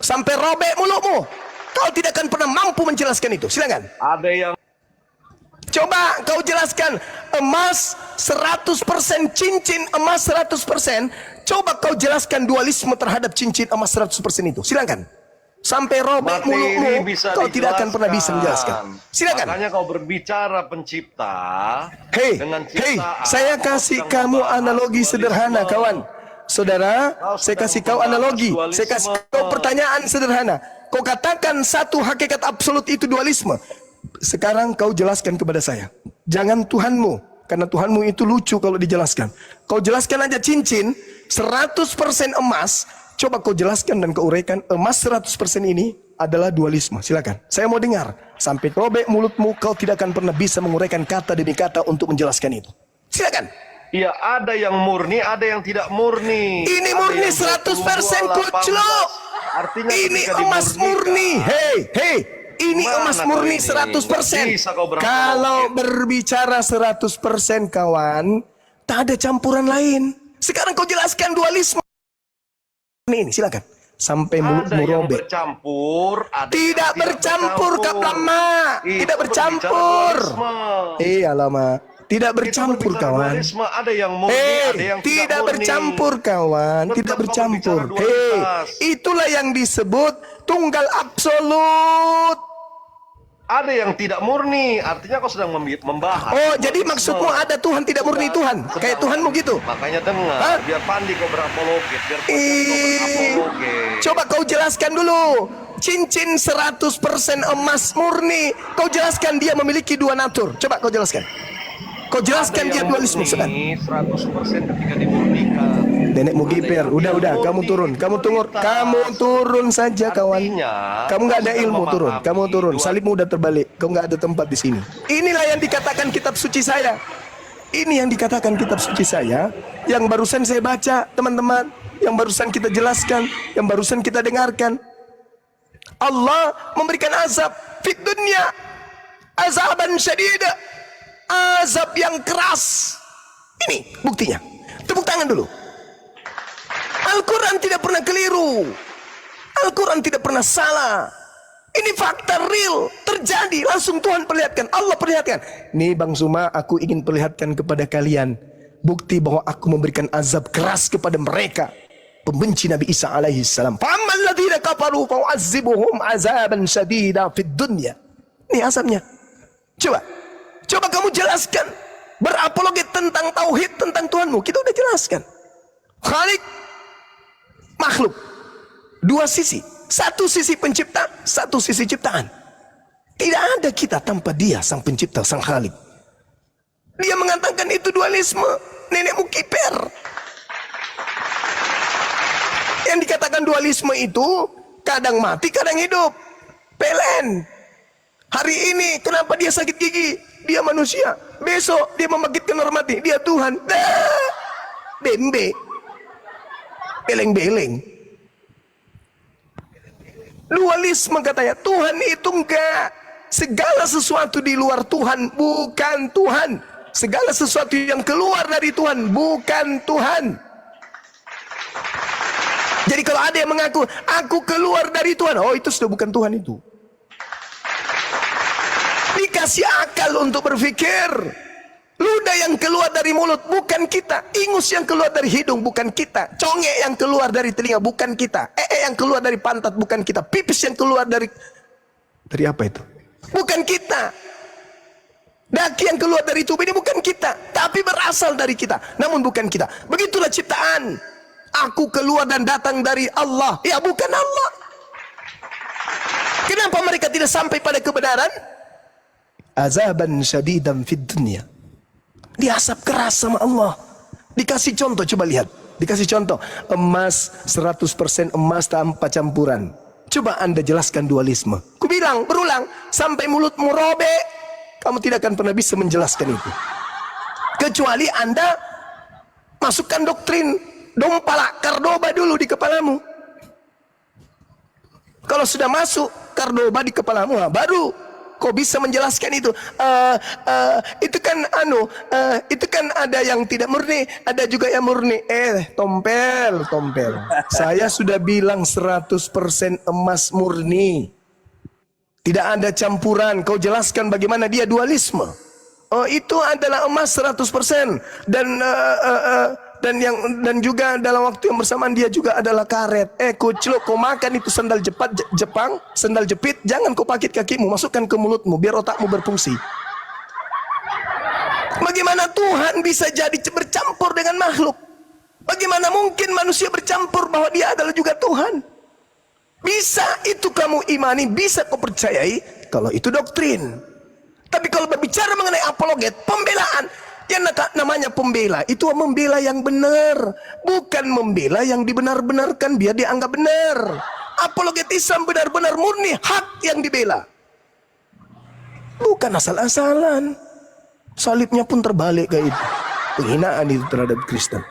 sampai robek mulutmu. Kau tidak akan pernah mampu menjelaskan itu. Silakan. Ada yang Coba kau jelaskan emas 100%, cincin emas 100%. Coba kau jelaskan dualisme terhadap cincin emas 100% itu. Silakan. Sampai robek mulutmu, kau tidak akan pernah bisa menjelaskan. Silakan. Makanya kau berbicara pencipta Hei, saya kasih kamu analogi sederhana, kawan. Saudara, saya kasih kau analogi. Saya kasih kau pertanyaan sederhana. Kau katakan satu hakikat absolut itu dualisme. Sekarang kau jelaskan kepada saya. Jangan Tuhanmu, karena Tuhanmu itu lucu kalau dijelaskan. Kau jelaskan aja cincin 100% emas. Coba kau jelaskan dan kau uraikan emas 100% ini adalah dualisme. Silakan. Saya mau dengar. Sampai robek mulutmu, kau tidak akan pernah bisa menguraikan kata demi kata untuk menjelaskan itu. Silakan. Iya, ada yang murni, ada yang tidak murni. Ini murni 100% kuclok. Artinya ini emas murni. Hei. Ini emas murni 100%. Kalau berbicara 100% kawan, tak ada campuran lain. Sekarang kau jelaskan dualisme. Ini silakan. Sampai mulutmu robek. Tidak bercampur Kak Lama. Tidak bercampur. Lama. Tidak bercampur kawan. Ada yang murni, ada yang tidak bercampur kawan. Tidak bercampur. Itulah yang disebut tunggal absolut. Ada yang tidak murni, artinya kau sedang membahas. Oh, jadi maksudmu ada Tuhan tidak murni Tuhan? Kayak Tuhanmu gitu? Makanya dengar, biar pandi kau berapologet, biar kau berapologet. Coba kau jelaskan dulu. Cincin 100% emas murni. Kau jelaskan dia memiliki dua natur. Coba kau jelaskan. Kau jelaskan dia dualisme sedang. 100% ketika dimurnikan. Nenek Mugiper, udah, kamu turun saja kawan. Kamu nggak ada ilmu, kamu turun. Salibmu udah terbalik, kau nggak ada tempat di sini. Inilah yang dikatakan kitab suci saya. Ini yang dikatakan kitab suci saya, yang barusan saya baca, teman-teman, yang barusan kita jelaskan, yang barusan kita dengarkan. Allah memberikan azab fid dunya, azaban syadid, azab yang keras. Ini buktinya. Tepuk tangan dulu. Al-Quran tidak pernah keliru. Al-Quran tidak pernah salah. Ini fakta real, terjadi. Langsung Tuhan perlihatkan, Allah perlihatkan. Nih Bang Suma, aku ingin perlihatkan kepada kalian bukti bahwa aku memberikan azab keras kepada mereka, pembenci Nabi Isa alaihi salam. Fa'ammal ladzina kafaru fa'u'azzibuhum azaban syadida fid dunya. Ini azabnya. Coba kamu jelaskan. Berapologet tentang tauhid, tentang Tuhanmu. Kita udah jelaskan. Khalik, makhluk, dua sisi. Satu sisi pencipta, satu sisi ciptaan. Tidak ada kita tanpa dia, sang pencipta, sang Khalik. Dia mengatakan itu dualisme. Nenek Mukiper. Yang dikatakan dualisme itu kadang mati, kadang hidup. PLN. Hari ini kenapa dia sakit gigi? Dia manusia. Besok dia membangkitkan orang mati. Dia Tuhan. Bembe. Beleng-beleng. Dualisme katanya. Tuhan itu enggak. Segala sesuatu di luar Tuhan bukan Tuhan. Segala sesuatu yang keluar dari Tuhan bukan Tuhan. Jadi kalau ada yang mengaku aku keluar dari Tuhan, oh itu sudah bukan Tuhan itu. Dikasih akal untuk berpikir. Ludah yang keluar dari mulut bukan kita. Ingus yang keluar dari hidung bukan kita. Congek yang keluar dari telinga bukan kita. Yang keluar dari pantat bukan kita. Pipis yang keluar dari apa itu? Bukan kita. Daki yang keluar dari tubuh ini bukan kita, tapi berasal dari kita. Namun bukan kita. Begitulah ciptaan. Aku keluar dan datang dari Allah. Ya bukan Allah. Kenapa mereka tidak sampai pada kebenaran? Azaban syadidan fid dunya. Diasap keras sama Allah. Dikasih contoh, coba lihat. Dikasih contoh. Emas 100% emas tanpa campuran. Coba Anda jelaskan dualisme. Ku bilang, berulang. Sampai mulutmu robek, kamu tidak akan pernah bisa menjelaskan itu. Kecuali Anda masukkan doktrin Dompala, Kardoba dulu di kepalamu. Kalau sudah masuk Kardoba di kepalamu, baru kau bisa menjelaskan itu? Itu kan itu kan ada yang tidak murni, ada juga yang murni. Tompel. Saya sudah bilang 100% emas murni. Tidak ada campuran. Kau jelaskan bagaimana dia dualisme. Oh, itu adalah emas 100%, dan juga dalam waktu yang bersamaan dia juga adalah karet. Kucluk, kau makan itu sandal Jepang, sandal jepit, jangan kau pakit kakimu, masukkan ke mulutmu biar otakmu berfungsi. Bagaimana Tuhan bisa jadi bercampur dengan makhluk? Bagaimana mungkin manusia bercampur bahwa dia adalah juga Tuhan? Bisa itu kamu imani, bisa kau percayai kalau itu doktrin. Tapi kalau berbicara mengenai apologet, pembelaan, yang namanya pembela itu membela yang benar, bukan membela yang dibenar-benarkan biar dianggap benar. Apologet Islam benar-benar murni hak yang dibela, bukan asal-asalan. Salibnya pun terbalik kayak itu, penghinaan itu terhadap Kristen.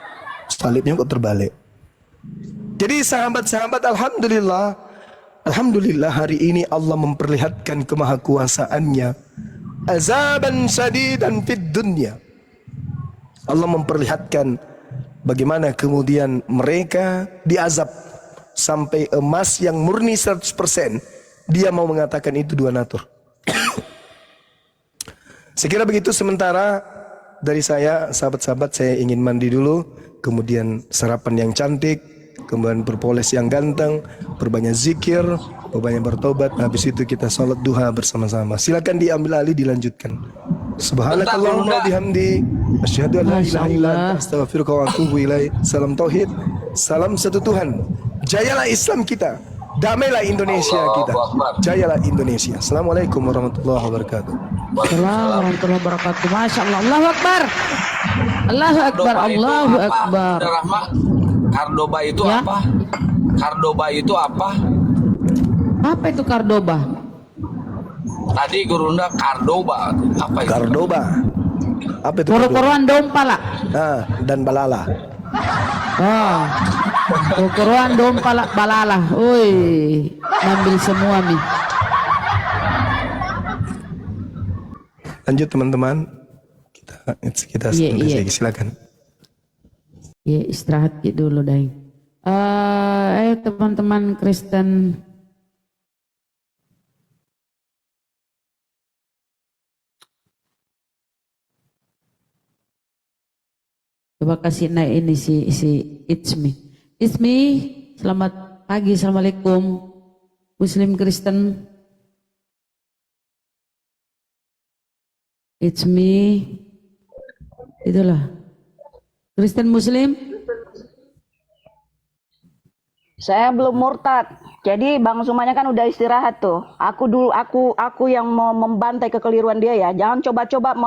Salibnya kok terbalik. Jadi sahabat-sahabat, alhamdulillah hari ini Allah memperlihatkan kemahakuasaannya. Azaban syadidan fid dunya. Allah memperlihatkan bagaimana kemudian mereka diazab sampai emas yang murni 100%. Dia mau mengatakan itu dua natur. Sekira begitu sementara dari saya, sahabat-sahabat, saya ingin mandi dulu, kemudian sarapan yang cantik, kemudian berpoles yang ganteng, berbanyak zikir, berbanyak bertobat. Habis itu kita salat duha bersama-sama. Silakan diambil alih, dilanjutkan. Subhanakallahumma bihamdi, asyhadu an la ilaha illa anta, astaghfiruka wa atubu ilaik. Salam tauhid, salam satu Tuhan. Jayalah Islam kita, damailah Indonesia kita. Jayalah Indonesia. Assalamualaikum warahmatullahi wabarakatuh. Assalamualaikum warahmatullahi wabarakatuh. Masya Allah. Allahu Akbar. Allahu Akbar. Allahu Akbar. Kardoba itu ya? Apa? Kardoba itu apa? Apa itu Kardoba? Tadi Gurunda Kardoba. Apa itu? Kardoba. Apa itu? Koro-koroan dompala. Dan balala. Koro-koroan dompala balala. Oi, ngambil semua nih. Lanjut teman-teman. Kita selesai. Silakan. Ya, istirahat dulu, Daing. Ayo teman-teman Kristen. Coba kasih naik ini si Itsmi. Itsmi, selamat pagi, assalamualaikum. Muslim Kristen. Itsmi, itulah. Kristen Muslim. Saya belum murtad. Jadi Bang Sumanya kan udah istirahat tuh. Aku yang mau membantai kekeliruan dia ya. Jangan coba-coba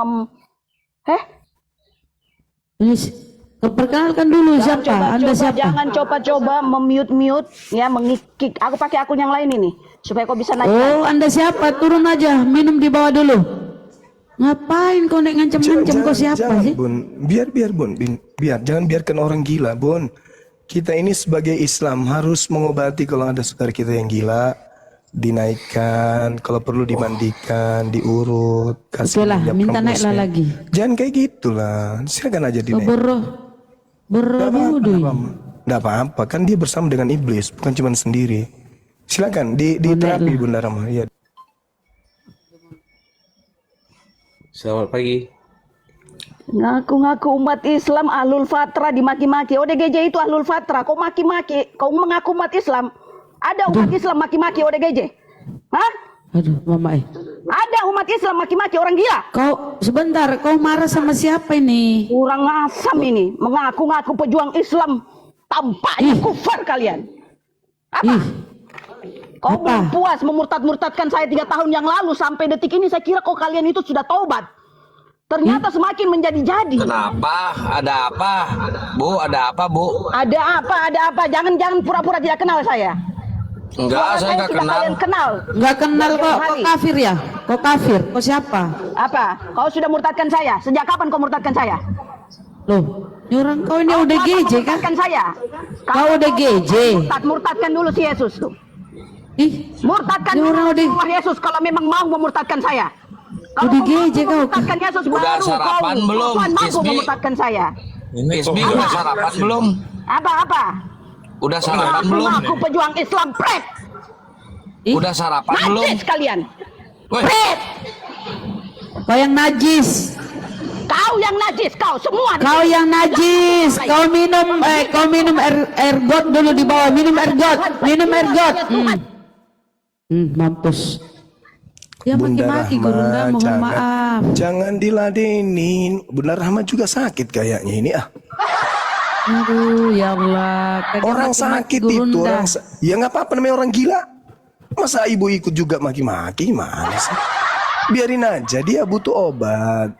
Ini perkenalkan dulu siapa? Anda siapa? Jangan coba-coba memute ya, mengikik. Aku pakai akun yang lain ini supaya kau bisa naik. Oh, Anda siapa? Turun aja, minum di bawah dulu. Ngapain kau naik ngancam-ngancam? Kau siapa sih? Bun, biar Bun, jangan biarkan orang gila, Bun. Kita ini sebagai Islam harus mengobati kalau ada saudara kita yang gila, dinaikkan, kalau perlu dimandikan, diurut, kasih lah, minta naiklah lagi. Jangan kayak gitulah, silakan aja dinaik. Nggak apa-apa, kan dia bersama dengan iblis, bukan cuma sendiri. Silakan di terapi Bunda Rama. Ya. Selamat pagi. Ngaku-ngaku umat Islam Ahlul Fatra dimaki-maki. ODGJ itu Ahlul Fatra. Kau maki-maki, kau mengaku umat Islam. Ada umat Islam maki-maki ODGJ? Hah? Aduh, Mama. Ada umat Islam maki-maki orang gila? Kau sebentar, kau marah sama siapa ini? Kurang asam ini, mengaku-ngaku pejuang Islam. Tampaknya kufar kalian. Apa? Kau belum puas memurtad-murtadkan saya 3 tahun yang lalu. Sampai detik ini saya kira kau kalian itu sudah taubat. Ternyata semakin menjadi-jadi. Kenapa? Ada apa? Bu, ada apa, Bu? Ada apa? Jangan pura-pura tidak kenal saya. Enggak, saya enggak kenal. Kalian kenal. Enggak kenal kok. Kau kafir ya? Kau kafir. Kau siapa? Apa? Kau sudah murtadkan saya? Sejak kapan kau murtadkan saya? Loh, ini orang kau ini ODGJ kan? Murtadkan saya. Kau ODGJ. Murtadkan dulu si Yesus tuh. Ih, Murtadkan ya orang udah Tuhan Yesus kalau memang mau memurtadkan saya. Kalau Udah mau geje kau. memurtadkan Yesus Udah baru sarapan kau belum, Tuhan mampu Ismi? memurtadkan saya. Ismi udah sarapan belum? Apa? Udah sarapan belum? Aku pejuang Islam, pret. Ih, Udah sarapan belum? Najis kalian. Woi, Pret. kau yang najis. Kau yang najis, kau semua. Kau yang najis. Kau minum air got dulu di bawah. Minum air got. Mampus. Ya Bunda maki-maki Gurunda, mohon maaf. jangan diladenin. Bunda Rahma juga sakit kayaknya ini ah. Aduh, ya Allah. Kagak Orang maki-maki sakit itu Gurunda. ya nggak apa-apa namanya orang gila. Masa ibu ikut juga maki-maki gimana sih? Biarin aja, dia butuh obat.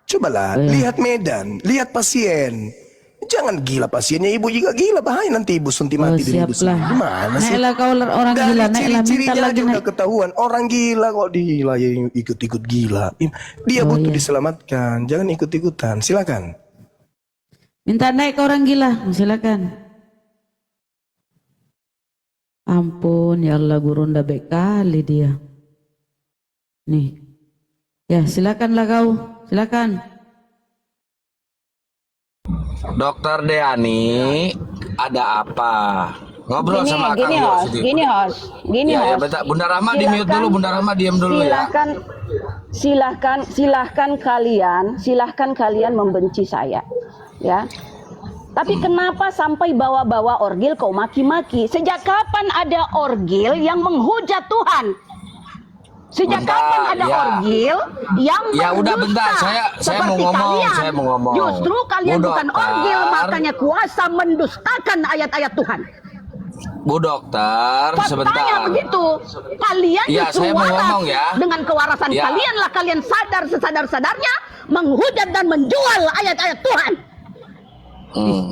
Cobalah lihat medan, lihat pasien. Jangan gila pasiennya, ibu juga gila, bahaya nanti ibu suntik mati di ibu sendiri. siaplah. Gimana sih? Naiklah kau orang Dari gila, naiklah minta ciri-cirinya lagi aja udah naik. ketahuan. Orang gila kok ikut-ikut gila. Dia butuh diselamatkan, jangan ikut-ikutan. Silakan. Minta naik ke orang gila, silakan. Ampun, ya Allah Gurunda baik kali dia. Nih, ya silakanlah kau, silakan. Dokter Deani, ada apa? Ngobrol sama Kang Jo sini. Gini Ya, host. bentar. Bunda Rahma di mute dulu, Bunda Rahma diam dulu ya. Silahkan kalian membenci saya, ya. Tapi kenapa sampai bawa-bawa orgil kau maki-maki? Sejak kapan ada orgil yang menghujat Tuhan? Sejak Bentar, kapan ada ya. orgil yang Ya udah bentar, mendusta saya seperti mau ngomong, kalian? saya mau ngomong. Justru kalian Bu bukan Dokter. orgil, makanya kuasa mendustakan ayat-ayat Tuhan. Bu Dokter, Faktanya sebentar. begitu. Kalian Ya, justru saya mau waras. ngomong ya. Dengan kewarasan Ya. kalianlah kalian sadar sesadar-sadarnya menghujat dan menjual ayat-ayat Tuhan.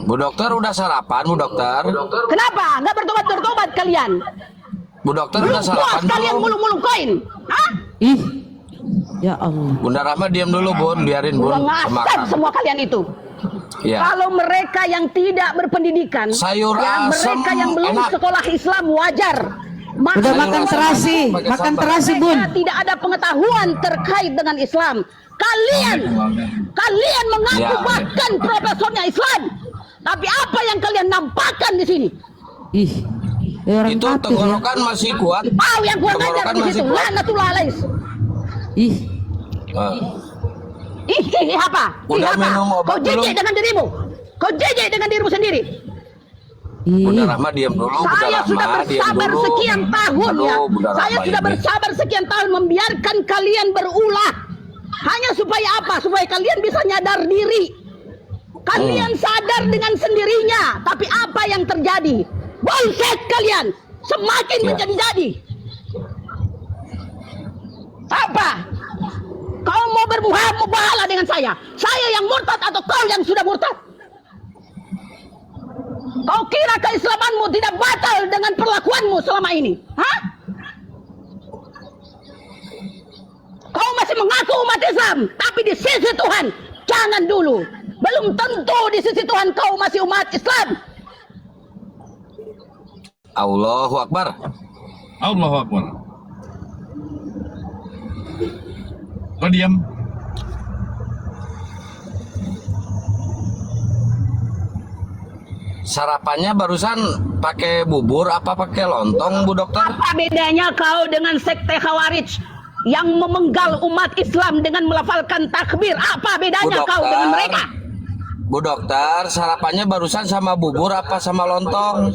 Bu Dokter udah sarapan, Bu Dokter? Kenapa? Nggak bertobat kalian? Bu Dokter Belum udah puas sarapan kalian belum? mulung-mulung koin? Hah? Ih, ya Allah. Bunda Rahma diam dulu, Bun, biarin Bun Ngasep semakan. semua kalian itu. Ya. Kalau mereka yang tidak berpendidikan, Sayur ya, asem mereka yang belum enak. sekolah Islam wajar. Udah Sayur makan asam terasi, pakai makan sambal. terasi Bun. Mereka tidak ada pengetahuan terkait dengan Islam. Kalian mengaku Ya. bahkan profesornya Islam. Tapi apa yang kalian nampakkan di sini? Ih, ya orang Itu kafir ya. tenggorokan masih kuat. Kau yang kurang ajar Tenggorokan di masih situ. kuat. Lanatullah alaih. Ih, Ih, apa? Udah apa? minum obat Kau jejek belum? dengan dirimu. Kau jejek dengan dirimu sendiri. Bunda ih. Rahma diam dulu, Bunda Saya Rahma sudah diam bersabar dulu. sekian tahun ya. Aduh, Bunda Saya Rahma sudah ini. bersabar sekian tahun membiarkan kalian berulah. Hanya supaya apa? Supaya kalian bisa nyadar diri. Kalian sadar dengan sendirinya. Tapi apa yang terjadi? Bullshit kalian. Semakin Ya. menjadi. Apa? Kau mau bermubahala dengan saya? Saya yang murtad atau kau yang sudah murtad? Kau kira keislamanmu tidak batal dengan perlakuanmu selama ini? Hah? Kau masih mengaku umat Islam, tapi di sisi Tuhan, jangan dulu. Belum tentu di sisi Tuhan kau masih umat Islam. Allahu Akbar. Allahu Akbar. Kau diam. Sarapannya barusan pakai bubur apa pakai lontong, Bu Dokter? Apa bedanya kau dengan sekte Khawarij yang memenggal umat Islam dengan melafalkan takbir? Apa bedanya Bu kau Dokter. dengan mereka? Bu Dokter, sarapannya barusan sama bubur apa sama lontong?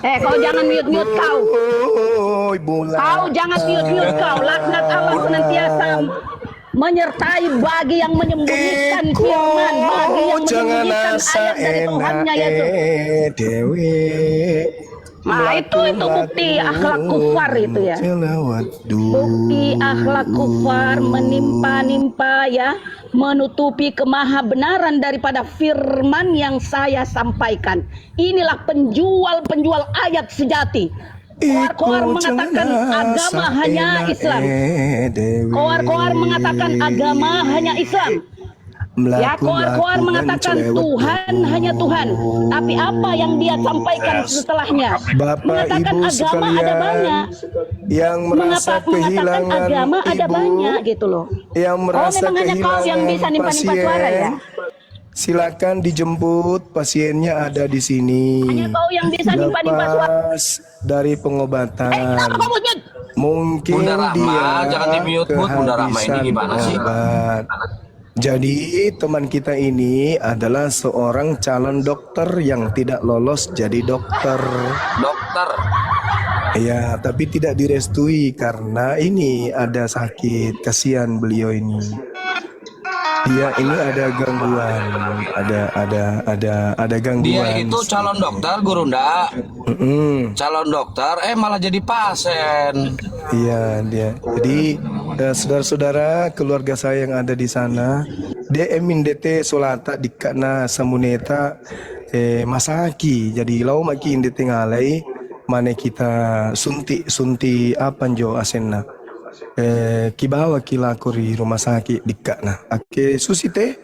Kau jangan mute-mute kau. Oh, bola. Kau jangan mute-mute kau. Laknat Allah senantiasa menyertai bagi yang menyembunyikan firman, bagi yang jangan menyembunyikan asa ayat dari Tuhannya yaitu. dewe. Nah, itu bukti akhlak kufar itu ya. Bukti akhlak kufar menimpa-nimpa ya, menutupi kemahabenaran daripada firman yang saya sampaikan. Inilah penjual-penjual ayat sejati. Koar-koar mengatakan agama hanya Islam. Koar-koar mengatakan agama hanya Islam. Ya, koar-koar mengatakan Tuhan hanya Tuhan. Tapi apa yang dia sampaikan setelahnya? Bapak Mengatakan Ibu agama ada sekalian banyak. yang merasa Mengatakan kehilangan agama ada ibu, banyak gitu loh. yang merasa memang hanya kau yang bisa kehilangan nimpa-nimpa suara ya? silakan dijemput, pasiennya ada di sini. Hanya kau yang bisa nimpa-nimpa suara. Lepas dari pengobatan. Kenapa kau mute? Mungkin Bunda Rahma, dia jangan di-mute, Bu. Bunda Rahma ini kehabisan gimana sih? obat. Jadi teman kita ini adalah seorang calon dokter yang tidak lolos jadi dokter. Dokter. Ya, tapi tidak direstui karena ini ada sakit. Kasihan beliau ini. Dia ini ada gangguan, ada gangguan. Dia itu calon dokter, Gurunda. Calon dokter, malah jadi pasien. Iya, dia. Jadi saudara-saudara keluarga saya yang ada di sana, dia emin DT solata dikana samuneta masaki. Jadi lau maki indete ngalai mana kita sunti apa njo asenna. Kibawa kilakuri rumah sakit dikana. Ake susite.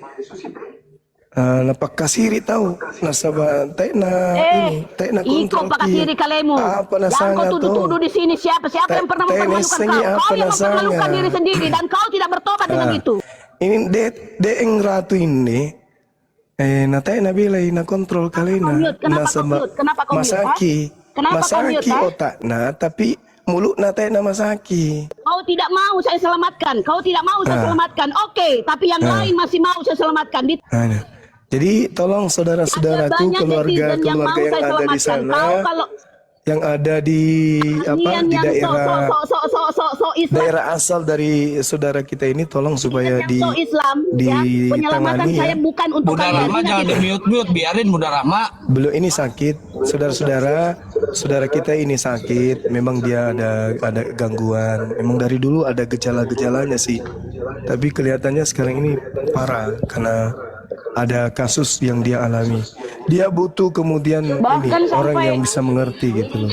Napakasiri tahu nasaba tena ini tena kontrol Iko pakasiri kalemu. apa Yang nasanga kau tuduh-tuduh di sini siapa yang pernah mempermalukan kau? Kau yang mempermalukan diri sendiri dan kau tidak bertobat dengan itu. Ini deeng ratu ini natay nabila na kontrol kalina Kenapa kau mute? masaki Kenapa kau mute, masaki ha? otak na tapi mulut natay na masaki. Kau tidak mau saya selamatkan. Kau tidak mau saya selamatkan. Oke, tapi yang lain masih mau saya selamatkan. Jadi tolong saudara-saudaraku, Ada banyak keluarga netizen yang mau yang saya ada di selamatkan. sana, Kau kalau yang ada di kalian di yang daerah Islam, daerah asal dari saudara kita ini tolong supaya yang Islam, ya, penyelamatan ditangani saya ya. bukan untuk Bunda kalian. Rahma jangan di-mute, biarin Bunda Rahma. Beliau ini sakit, saudara kita ini sakit. Memang dia ada gangguan. Memang dari dulu ada gejala-gejalanya sih. Tapi kelihatannya sekarang ini parah karena ada kasus yang dia alami. Dia butuh kemudian Bahkan ini orang sampai- yang bisa mengerti gitu loh.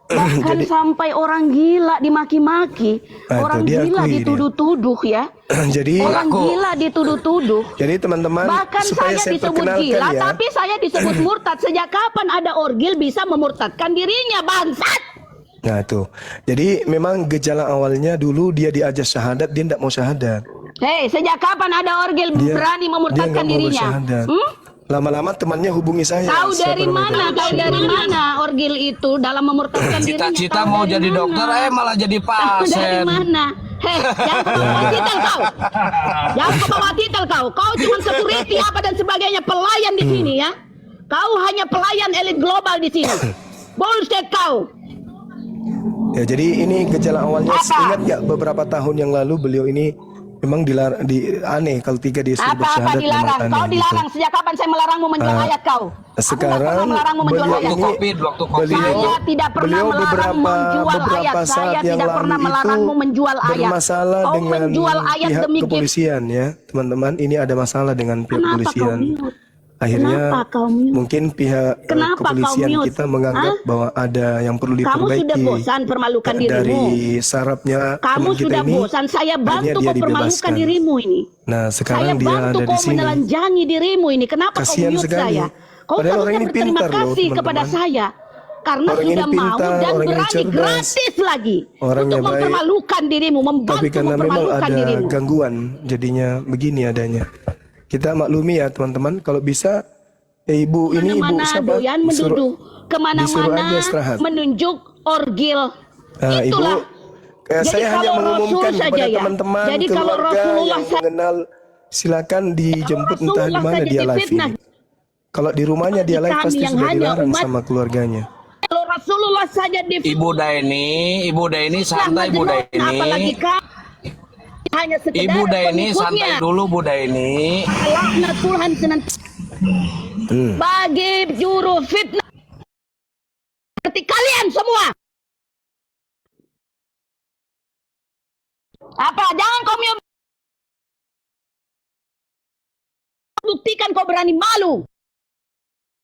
Bahkan sampai orang gila dimaki-maki, Nah, orang itu dia gila akui dia. dituduh-tuduh ya. Jadi Orang gila dituduh-tuduh. jadi teman-teman Bahkan supaya saya saya disebut perkenalkan gila, ya. tapi saya disebut murtad. Sejak kapan ada orgil bisa memurtadkan dirinya, bangsat? Nah tuh. Jadi memang gejala awalnya dulu dia diajar syahadat, dia tidak mau syahadat. Hei, sejak kapan ada orgil Dia berani dia memurtadkan nggak mau dirinya? bersyahadat. Lama-lama temannya hubungi saya. Tahu siapa dari namanya? mana? Tahu dari mana orgil itu dalam memurtadkan dirinya? Cita-cita Tahu mau dari jadi mana? dokter, malah jadi Tahu dari pasien. mana? Hei, jangan kau bawa titel kau. Jangan kau bawa titel kau. Kau cuma security apa dan sebagainya, pelayan di sini ya. Kau hanya pelayan elit global di sini. Bullshit kau. Ya, jadi ini gejala awalnya. Apa? Ingat ya beberapa tahun yang lalu beliau ini memang aneh kalau tiga dia sudah Apa-apa bersyahadat dilarang? memang Kau aneh dilarang. gitu. Sejak kapan saya melarangmu menjual ayat kau? Aku nggak Sekarang pernah melarangmu menjual beliau ayat. ini Waktu COVID. Saya tidak pernah beliau melarang menjual ayat. beberapa Saya saat yang tidak pernah lalu melarangmu itu menjual ayat. bermasalah Kau dengan menjual ayat pihak demi kepolisian ya teman-teman. Ini ada masalah dengan pihak Kenapa kau kepolisian. mute? Akhirnya Kenapa kau mute? mungkin pihak Kenapa kau kepolisian mute? kita menganggap Hah? bahwa ada yang perlu Kamu diperbaiki. sudah bosan permalukan dirimu. Dari sarapnya Kamu teman kita sudah ini, bosan. Saya akhirnya bantu dia mempermalukan dibebaskan. dirimu ini. Nah Saya sekarang dia bantu ada di kau sini. menelanjangi dirimu ini. Kenapa Kasihan kau mute sekali. saya? Kau Padahal orang harusnya ini berterima pintar loh, kasih kepada teman-teman. saya. Karena Orang ini sudah mau pintar, dan orang ini berani cerdas. gratis lagi. Orangnya untuk baik. mempermalukan dirimu. Membantu Tapi karena memang mempermalukan ada dirimu. gangguan, jadinya begini adanya. Kita maklumi ya teman-teman. Kalau bisa, ibu ini ibu Kemana-mana siapa? doyan menduduh. disuruh Kemana-mana aja istirahat. menunjuk orgil. Nah, ibu, Itulah. Jadi saya hanya kalau mengumumkan Rasul kepada saja ya. teman-teman Jadi kalau keluarga Rasulullah yang mengenal, silakan dijemput entah di Rasulullah mana saja dia live difitnah. ini. Kalau di rumahnya dia live Kami pasti yang sudah hanya dilarang umat- sama keluarganya. Kalau Rasulullah saja Ibu Daini santai Bu apalagi Daini. kau hanya sekedar Ibu Daini santai pengikutnya. dulu Bu Daini. Laknat Tuhan senantiasa bagi juru fitnah seperti kalian semua. Apa? Jangan kau buktikan kau berani malu.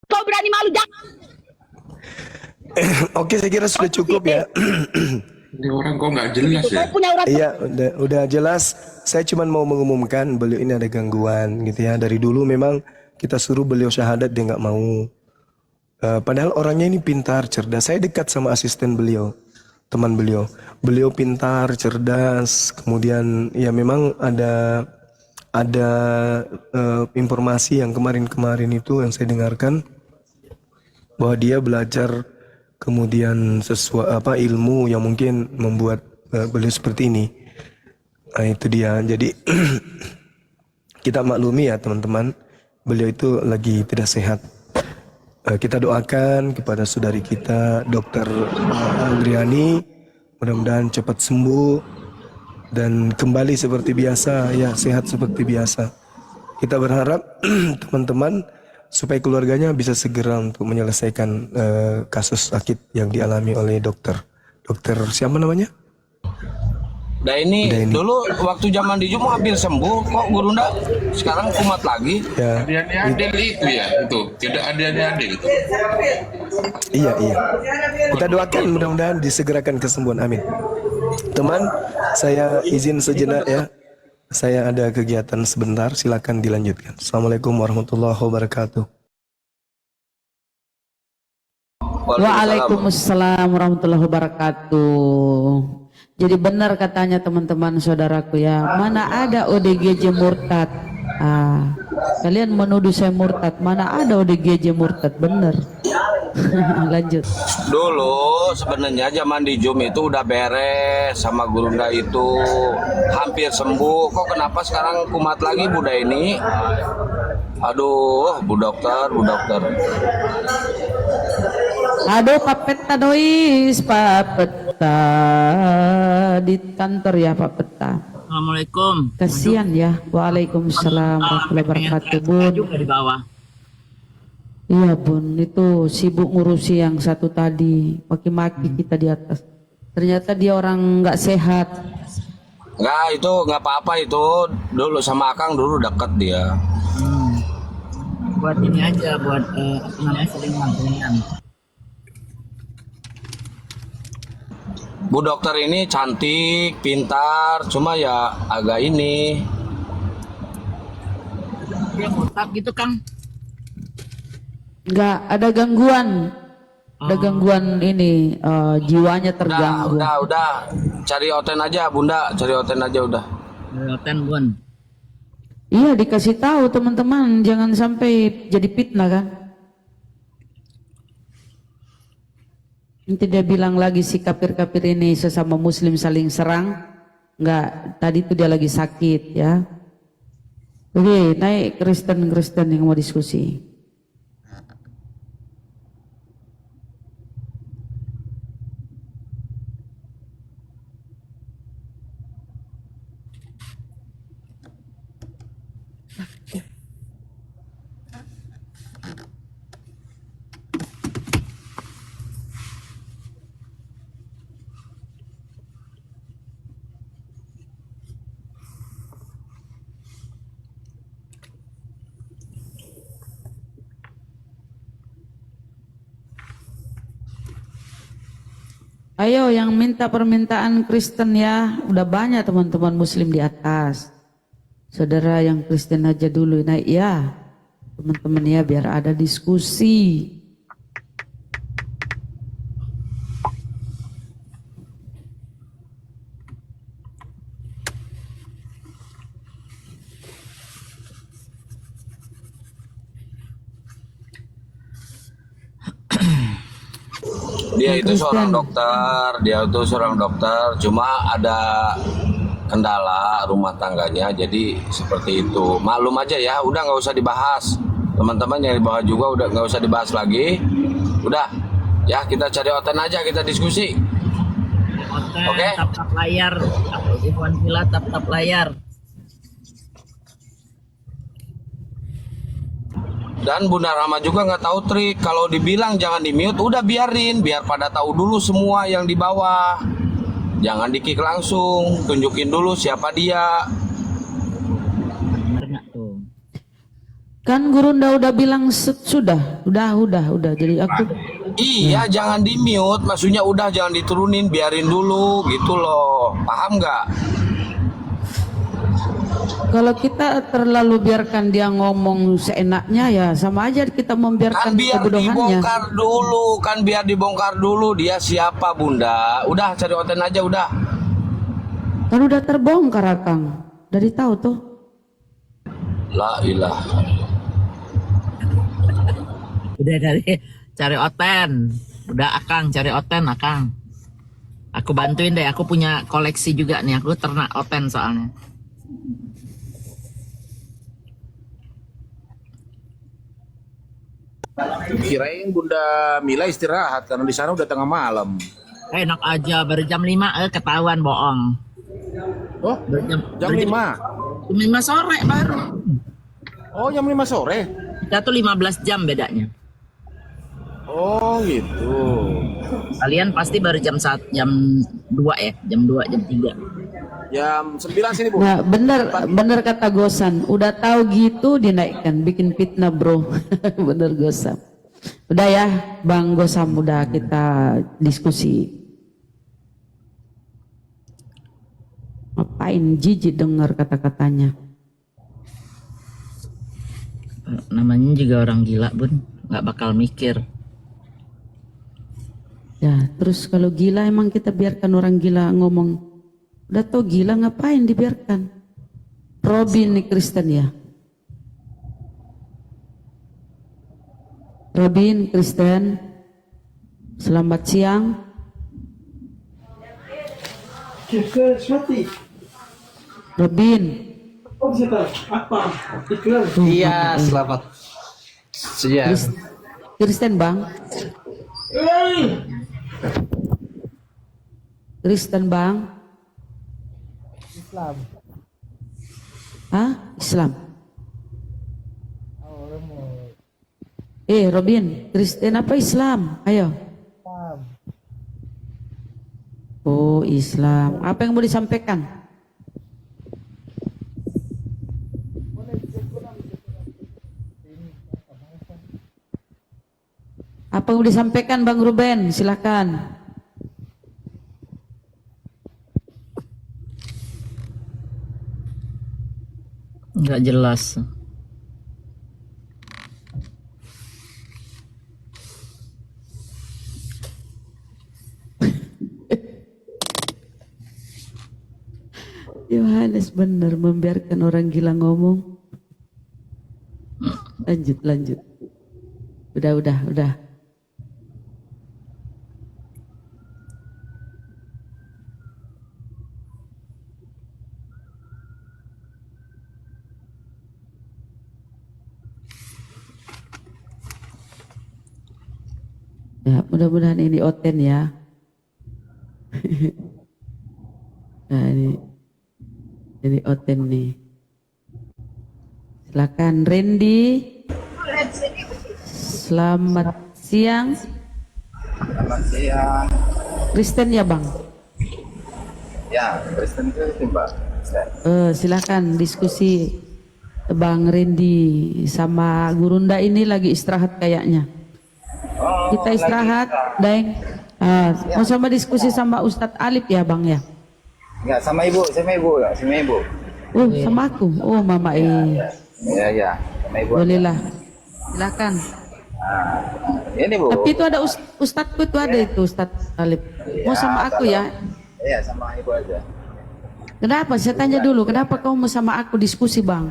Kau berani malu, jangan. Oke, saya kira sudah cukup ya. Ini orang kok nggak jelas ya? Saya punya urat. Iya, udah jelas. Saya cuma mau mengumumkan beliau ini ada gangguan gitu ya. Dari dulu memang kita suruh beliau syahadat, dia nggak mau. Padahal orangnya ini pintar, cerdas. Saya dekat sama asisten beliau, teman beliau. Beliau pintar, cerdas. Kemudian ya memang ada informasi yang kemarin-kemarin itu yang saya dengarkan bahwa dia belajar kemudian ilmu yang mungkin membuat beliau seperti ini. Nah, itu dia. Jadi kita maklumi ya teman-teman, beliau itu lagi tidak sehat. Kita doakan kepada saudari kita Dr. Andriani, mudah-mudahan cepat sembuh dan kembali seperti biasa, ya sehat seperti biasa. Kita berharap teman-teman supaya keluarganya bisa segera untuk menyelesaikan kasus sakit yang dialami oleh dokter siapa namanya? Daini. Dulu waktu zaman di Jumat hampir sembuh, kok Gurunda sekarang kumat lagi. Ya. Adil itu ya, itu tidak adil itu. Iya. Kita doakan mudah-mudahan disegerakan kesembuhan. Amin. Teman, saya izin sejenak ya. Saya ada kegiatan sebentar, silakan dilanjutkan. Assalamualaikum warahmatullahi wabarakatuh. Waalaikumsalam warahmatullahi wabarakatuh. Jadi benar katanya teman-teman saudaraku ya, mana ada ODGJ murtad. Kalian menuduh saya murtad, mana ada ODGJ murtad, bener. Lanjut. Dulu sebenarnya zaman di Jum itu udah beres sama Gurunda itu hampir sembuh. Kok kenapa sekarang kumat lagi Bu Daini? Aduh, Bu Dokter. Aduh Pak Peta dois, Pak Peta di kantor ya Pak Peta. Assalamualaikum. Kasihan ya. Waalaikumsalam warahmatullahi wabarakatuh Bun. Juga di bawah. Iya Bun, itu sibuk ngurusi yang satu tadi, maki-maki kita di atas. Ternyata dia orang nggak sehat. Nggak, itu nggak apa-apa itu. Dulu sama Akang dulu deket dia. Buat ini aja, buat apa namanya sering mantunya. Bu Dokter ini cantik, pintar, cuma ya agak ini. Dia murtad gitu Kang. Nggak ada gangguan. Ada gangguan ini, jiwanya terganggu. Udah. Cari Oten aja, Bunda. Cari Oten aja udah. Oten Bun. Iya dikasih tahu teman-teman, jangan sampai jadi fitnah kan. Nanti dia bilang lagi si kafir-kafir ini sesama muslim saling serang. Enggak, tadi itu dia lagi sakit ya. Oke, naik Kristen yang mau diskusi. Ayo yang minta permintaan Kristen ya, udah banyak teman-teman muslim di atas. Saudara yang Kristen aja dulu naik ya, teman-teman ya biar ada diskusi. Dia itu seorang dokter, cuma ada kendala rumah tangganya, jadi seperti itu. Maklum aja ya, udah nggak usah dibahas. Teman-teman yang di bawah juga udah nggak usah dibahas lagi. Udah, ya kita cari Oten aja, kita diskusi. Oten, Oke? tap-tap layar. Ikhwan Villa tap-tap layar. Dan Bunda Rahma juga nggak tahu trik. Kalau dibilang jangan di mute, udah biarin, biar pada tahu dulu semua yang di bawah. Jangan di-kick langsung, tunjukin dulu siapa dia. Bener nggak tuh? Kan Gurunda udah bilang sudah. Jadi aku Iya, jangan di mute, maksudnya udah jangan diturunin, biarin dulu gitu loh. Paham nggak? Kalau kita terlalu biarkan dia ngomong seenaknya ya sama aja kita membiarkan Kan biar kebodohannya. dibongkar dulu, kan biar dibongkar dulu dia siapa Bunda. Udah cari Oten aja udah. Kan udah terbongkar Akang. Dari tahu tuh. La ilaha. Udah dari cari Oten. Udah Akang cari Oten Akang. Aku bantuin deh. Aku punya koleksi juga nih. Aku ternak Oten soalnya. Kirain Bunda Mila istirahat karena di sana udah tengah malam. Enak aja baru jam 5 ketahuan bohong. Oh, jam 5. Jam 5 sore baru. Oh, jam 5 sore. Kita tuh 15 jam bedanya. Oh, gitu. Kalian pasti baru jam 2 ya, jam 2, jam 3. Jam 9 sini, Bu. Nah, bener kata Gosan. Udah tahu gitu dinaikkan, bikin fitnah bro. Bener Gosam. Udah ya, Bang Gosam, udah kita diskusi. Ngapain jijik dengar kata-katanya? Namanya juga orang gila Bun, nggak bakal mikir. Ya, terus kalau gila emang kita biarkan orang gila ngomong. Udah tau gila ngapain dibiarkan? Robin nih Kristen ya. Robin Kristen. Selamat siang. Robin. Iya, selamat siang. Kristen Bang. Kristen Bang. Islam. Hah? Islam. Robin, Kristen apa Islam? Ayo. Oh, Islam. Apa yang mau disampaikan? Apa yang mau disampaikan Bang Ruben? Silakan. Nggak jelas. Yohanes benar membiarkan orang gila ngomong. Lanjut. Udah. Ya, mudah-mudahan ini Oten ya. Nah, ini Oten nih. Silakan Randy. Selamat siang. Selamat siang. Kristen ya Bang. Ya, Kristen itu Mbak. Silakan diskusi. Bang Randy sama Gurunda ini lagi istirahat kayaknya. Kita istirahat, Deng. Mau sama diskusi sama Ustadz Alif ya Bang ya? Enggak, sama ibu. Oh, sama aku. Oh, Mama Iya, sama ibu. Boleh lah. Silakan. Ini Bu. Tapi itu ada Ustadzku itu ada itu Ustadz Alif. Mau sama aku ya? Iya, sama ibu aja. Kenapa? Saya tanya dulu. Kenapa kau mau sama aku diskusi Bang?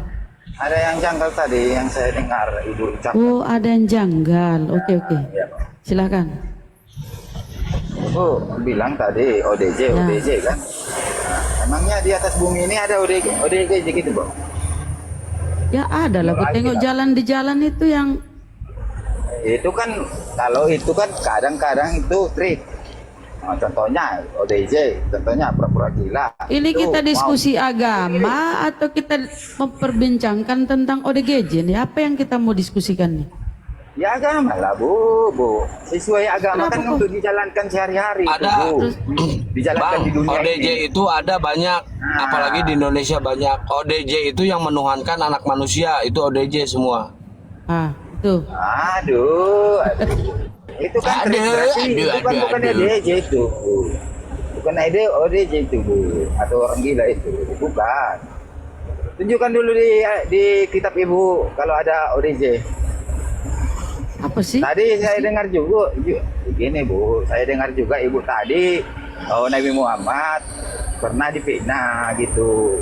Ada yang janggal tadi yang saya dengar ibu ucapkan. Oh, ada yang janggal. Oke. Iya, Pak. Silakan. Bu bilang tadi ODJ kan. Nah, emangnya di atas bumi ini ada ODJ gitu, Bu? Ya ada lah. Aku tengok jalan di jalan itu yang Itu kan kalau itu kan kadang-kadang itu trik. Contohnya ODJ, contohnya pura-pura gila. ini Itu kita diskusi agama atau kita memperbincangkan tentang ODGJ nih? Apa yang kita mau diskusikan nih? Ya agama lah Bu. Sesuai agama. Kenapa, Kan Bu? untuk dijalankan sehari-hari Ada. Bu. Dijalankan Bang, di dunia ODJ ini. itu ada banyak, apalagi di Indonesia banyak. ODJ itu yang menuhankan anak manusia, itu ODJ semua. Itu. Aduh. Itu kan itu kan bukan ODJ itu. Bukan ODJ itu, Bu. Atau orang gila itu. Bukan. Tunjukkan dulu di kitab Ibu kalau ada ODJ. Apa sih? Tadi saya dengar juga, gini Bu, saya dengar juga Ibu tadi, Nabi Muhammad pernah difitnah gitu.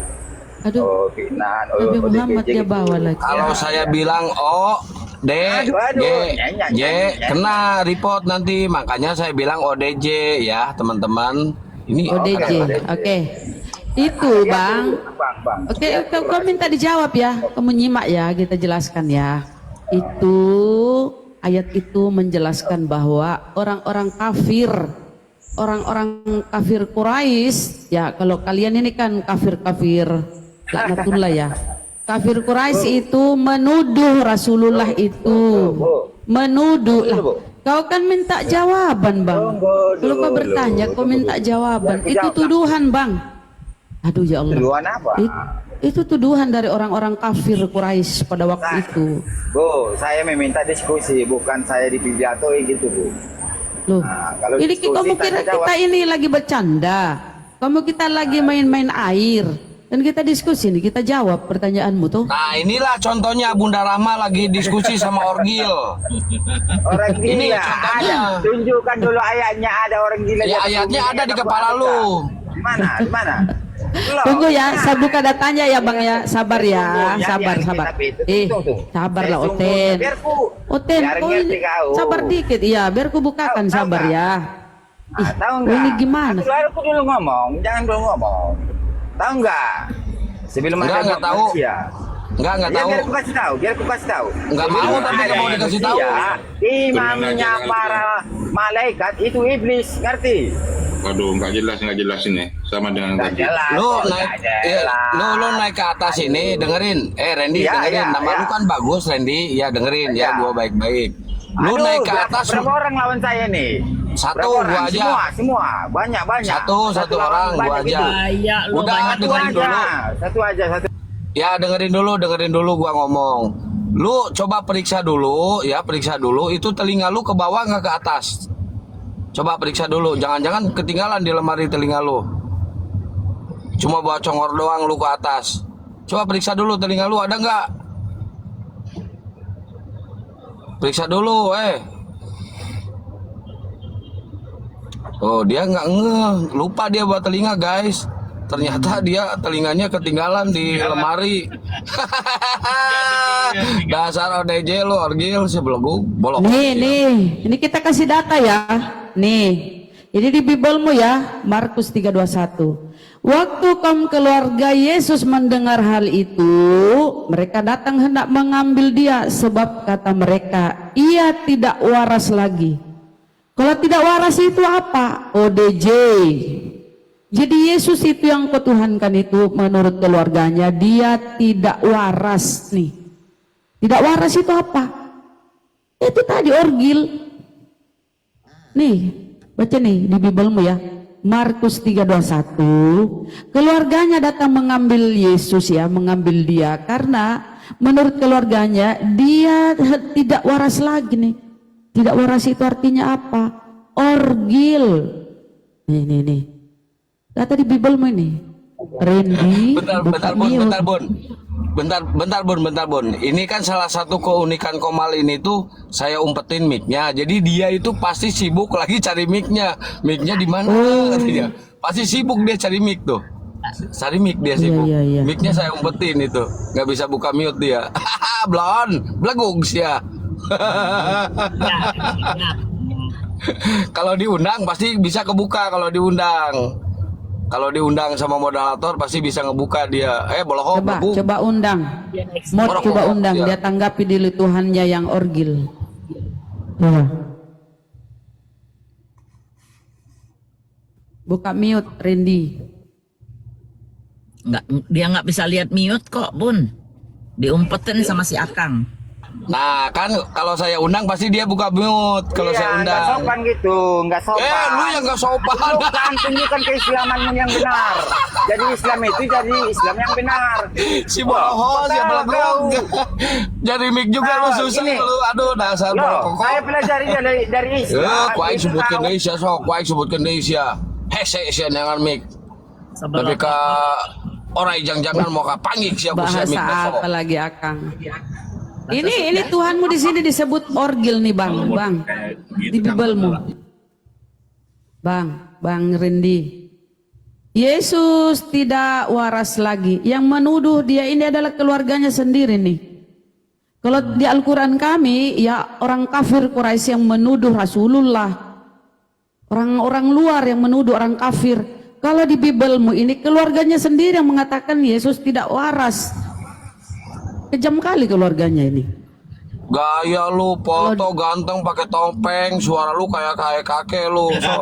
Aduh, Fitnah. Nabi Muhammad dia gitu. bawa lagi. Kalau saya bilang D, J, kena report nanti. Makanya saya bilang ODJ ya teman-teman. Ini ODJ, oke. Itu Bang. Bang. Oke, kau minta dijawab ya. Kamu nyimak ya, kita jelaskan ya. Itu ayat itu menjelaskan bahwa orang-orang kafir Quraisy, ya kalau kalian ini kan kafir laknatullah ya. Kafir Quraisy itu menuduh Rasulullah itu. Menuduh lah. Kau kan minta jawaban, Bang. Kalau kau bertanya, kau minta jawaban. Itu tuduhan, Bang. Aduh ya Allah. Tuduhan apa? Itu tuduhan dari orang-orang kafir Quraisy pada waktu itu. Bu, saya meminta diskusi, bukan saya dipijatoi gitu, Bu. Loh, kalau ini diskusi, kamu kira tanya jawab. kita ini lagi bercanda? Kita lagi main-main air dan kita diskusi nih, kita jawab pertanyaanmu tuh. Nah inilah contohnya Bunda Rahma lagi diskusi sama Orgil. Orang gila Ini contohnya. ada. Tunjukkan dulu ayatnya, ada orang gila. Ya ayatnya ada di kepala lu. Di mana? Belum. Tunggu ya, saya buka datanya ya Bang ya. Sabar ya, Tunggu, sabar. Sabarlah Oten. Oten, kau ini sabar dikit. Iya, biar ku bukakan, sabar ya. Tahu nggak? Ini gimana? Aku dulu ngomong, jangan dulu ngomong. Tahu nggak? Sebelum Enggak tahu. Enggak tahu. Biar aku kasih tahu. Enggak mau, tapi enggak mau dikasih tahu. Imamnya para malaikat itu iblis, ngerti? Waduh, nggak jelas ini. Sama dengan Nggak tadi. jelas. Lu kok, naik nggak ya, jelas. lu naik ke atas ini dengerin. Randy Iya, dengerin. iya, Nama iya. lu kan bagus Randy. Ya dengerin Iya. ya, gua baik-baik. Lu Aduh, naik ke atas berapa orang lawan saya nih? Satu, Berapa orang? gua aja. Semua, banyak. Satu lawan orang, gua banyak aja. itu. Iya, lu Udah banyak. dengerin dulu. Satu aja. Ya dengerin dulu gua ngomong. Lu coba periksa dulu itu telinga lu ke bawah nggak ke atas. Coba periksa dulu, jangan-jangan ketinggalan di lemari telinga lu. Cuma bawa congor doang lu ke atas. Coba periksa dulu telinga lu ada nggak? Periksa dulu, Oh dia nggak lupa dia bawa telinga guys. Ternyata dia telinganya ketinggalan di lemari. Dasar ODJ lu Orgil sebelum bolong. Nih, ini kita kasih data ya. Nih, ini di Biblemu ya, Markus 3:21. Waktu kaum keluarga Yesus mendengar hal itu, mereka datang hendak mengambil dia, sebab kata mereka, ia tidak waras lagi. Kalau tidak waras itu apa? ODJ. Jadi Yesus itu yang ketuhankan itu menurut keluarganya, dia tidak waras nih. Tidak waras itu apa? Itu tadi Orgil. Nih, baca nih di Biblemu ya. Markus 3:21. Keluarganya datang mengambil Yesus ya, mengambil dia karena menurut keluarganya dia tidak waras lagi nih. Tidak waras itu artinya apa? Orgil. Nih. Data di Biblemu ini. Randy, Bentar bun. Ini kan salah satu keunikan Komal ini tuh saya umpetin mic-nya. Jadi dia itu pasti sibuk lagi cari mic-nya. Mic-nya di mana? Katanya. Pasti sibuk dia cari mic tuh. Cari mic dia sibuk. Iya. Mic-nya saya umpetin itu. Nggak bisa buka mute dia. Belagung sih ya. Kalau diundang pasti bisa kebuka kalau diundang. Kalau diundang sama moderator pasti bisa ngebuka dia. Bolohong. Coba undang. Mod coba undang, Ya. dia tanggapi dulu Tuhannya yang Orgil. Ya. Buka mute Randy. Dia nggak bisa lihat mute kok, Bun. Diumpetin sama si Akang. Nah kan kalau saya undang pasti dia buka mute kalau saya Nggak undang. sopan gitu, nggak sopan. Lu yang nggak sopan. Lu kan tunjukkan keislamanmu yang benar. Jadi Islam itu jadi Islam yang benar. Si bohong, si belakang. Jadi mic juga lu susah ini. lu. Aduh dasar Loh, saya pelajari dari Islam. kuaing Itu sebut tahu. Indonesia sok, kuaing sebut Indonesia. Hese dengan mic. Tapi ke orang jangan mau kapangik siapa Bahasa mic apa lagi Akang? Ini Tuhanmu di sini disebut orgil nih Bang. Di Bibelmu. Bang Rendi. Yesus tidak waras lagi. Yang menuduh dia ini adalah keluarganya sendiri nih. Kalau di Al-Quran kami, ya orang kafir Quraisy yang menuduh Rasulullah. Orang-orang luar yang menuduh orang kafir. Kalau di Bibelmu ini keluarganya sendiri yang mengatakan Yesus tidak waras. Kejam kali keluarganya ini. Gaya lu foto ganteng pakai topeng, suara lu kayak kakek lu. So.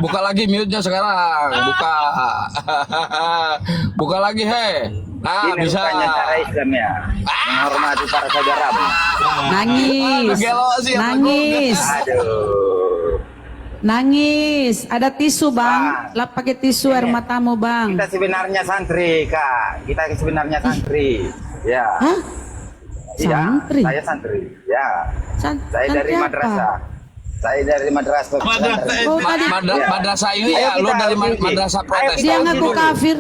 Buka lagi mute-nya sekarang. Buka lagi he. Nah, Ini bisa. rupanya cara Islam ya, menghormati para saudara. Nangis. Aduh. Nangis. Ada tisu Bang. Lap pakai tisu air matamu Bang. Kita sebenarnya santri, Kak. Kita sebenarnya santri. Ya. Hah? Iya, Santri? saya santri. Ya. Saya Santri dari apa? madrasah. Saya dari madrasah. Oh, tadi Madrasah ini ya, lu dari madrasah Protestan. dia ngaku kafir.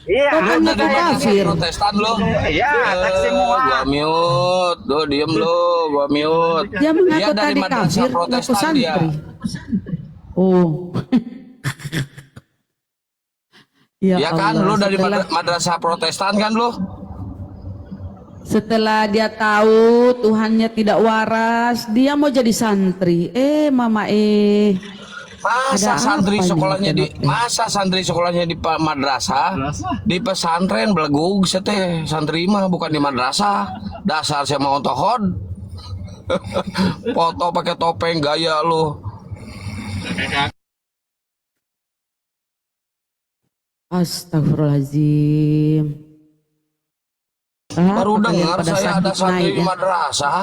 Iya, Oh, kan Lu ngaku dari madrasah kafir. Protestan lu. Iya, tak semua. Gua mute, lu diem lu, gua mute. Dia mengaku dari tadi madrasah kafir, ngaku Protestan dia. santri. Oh. Ya kan, Allah, lu dari setelah- madrasah Protestan kan lu? Setelah dia tahu Tuhannya tidak waras, dia mau jadi santri. Mama Masa Ada santri apa ini, sekolahnya di Teh? masa santri sekolahnya di madrasah, di pesantren belegug teh santri mah bukan di madrasah. Dasar saya mau ontohod. Foto pakai topeng gaya lu. Astagfirullahaladzim. Baru Apa kalian dengar pada saya ada sakit santri naik di ya? madrasah.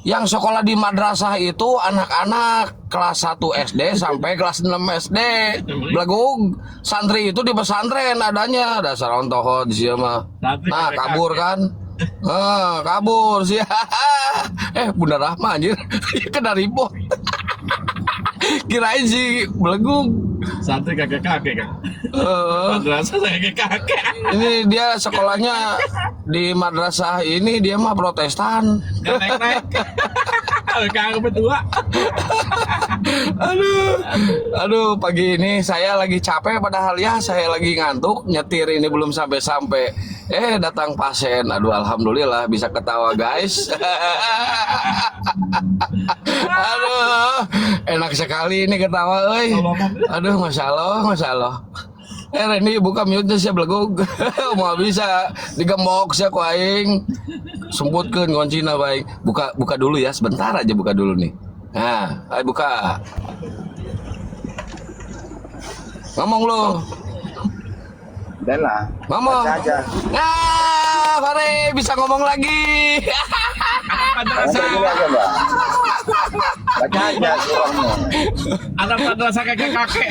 Yang sekolah di madrasah itu anak-anak kelas 1 SD sampai kelas 6 SD. Belegug. Santri itu di pesantren adanya. Dasar ontohod sih mah. Nah, kabur kan? Kabur sih. Bunda Rahma anjir. Kena ribut. Kirain sih belegug. Santri kakek-kakek kan. Madrasah kakek-kakek. Ini dia sekolahnya di madrasah ini dia mah Protestan. Naik-naik. Kakak berdua. Aduh, pagi ini saya lagi capek padahal ya saya lagi ngantuk, nyetir ini belum sampai-sampai. Datang pasien. Aduh, alhamdulillah bisa ketawa, guys. Aduh, enak sekali ini ketawa, euy. Aduh, Masya Allah. Reni buka mute saya belegug. Mau bisa digembok saya ku aing. Semputkeun kuncina baik. Buka dulu ya, sebentar aja buka dulu nih. Nah, ayo buka. Ngomong lu. Dan lah. Ngomong. Baca aja. Nah, Fare bisa ngomong lagi. Baca dulu aja, Mbak. Baca aja surahnya. Anak madrasah kakek-kakek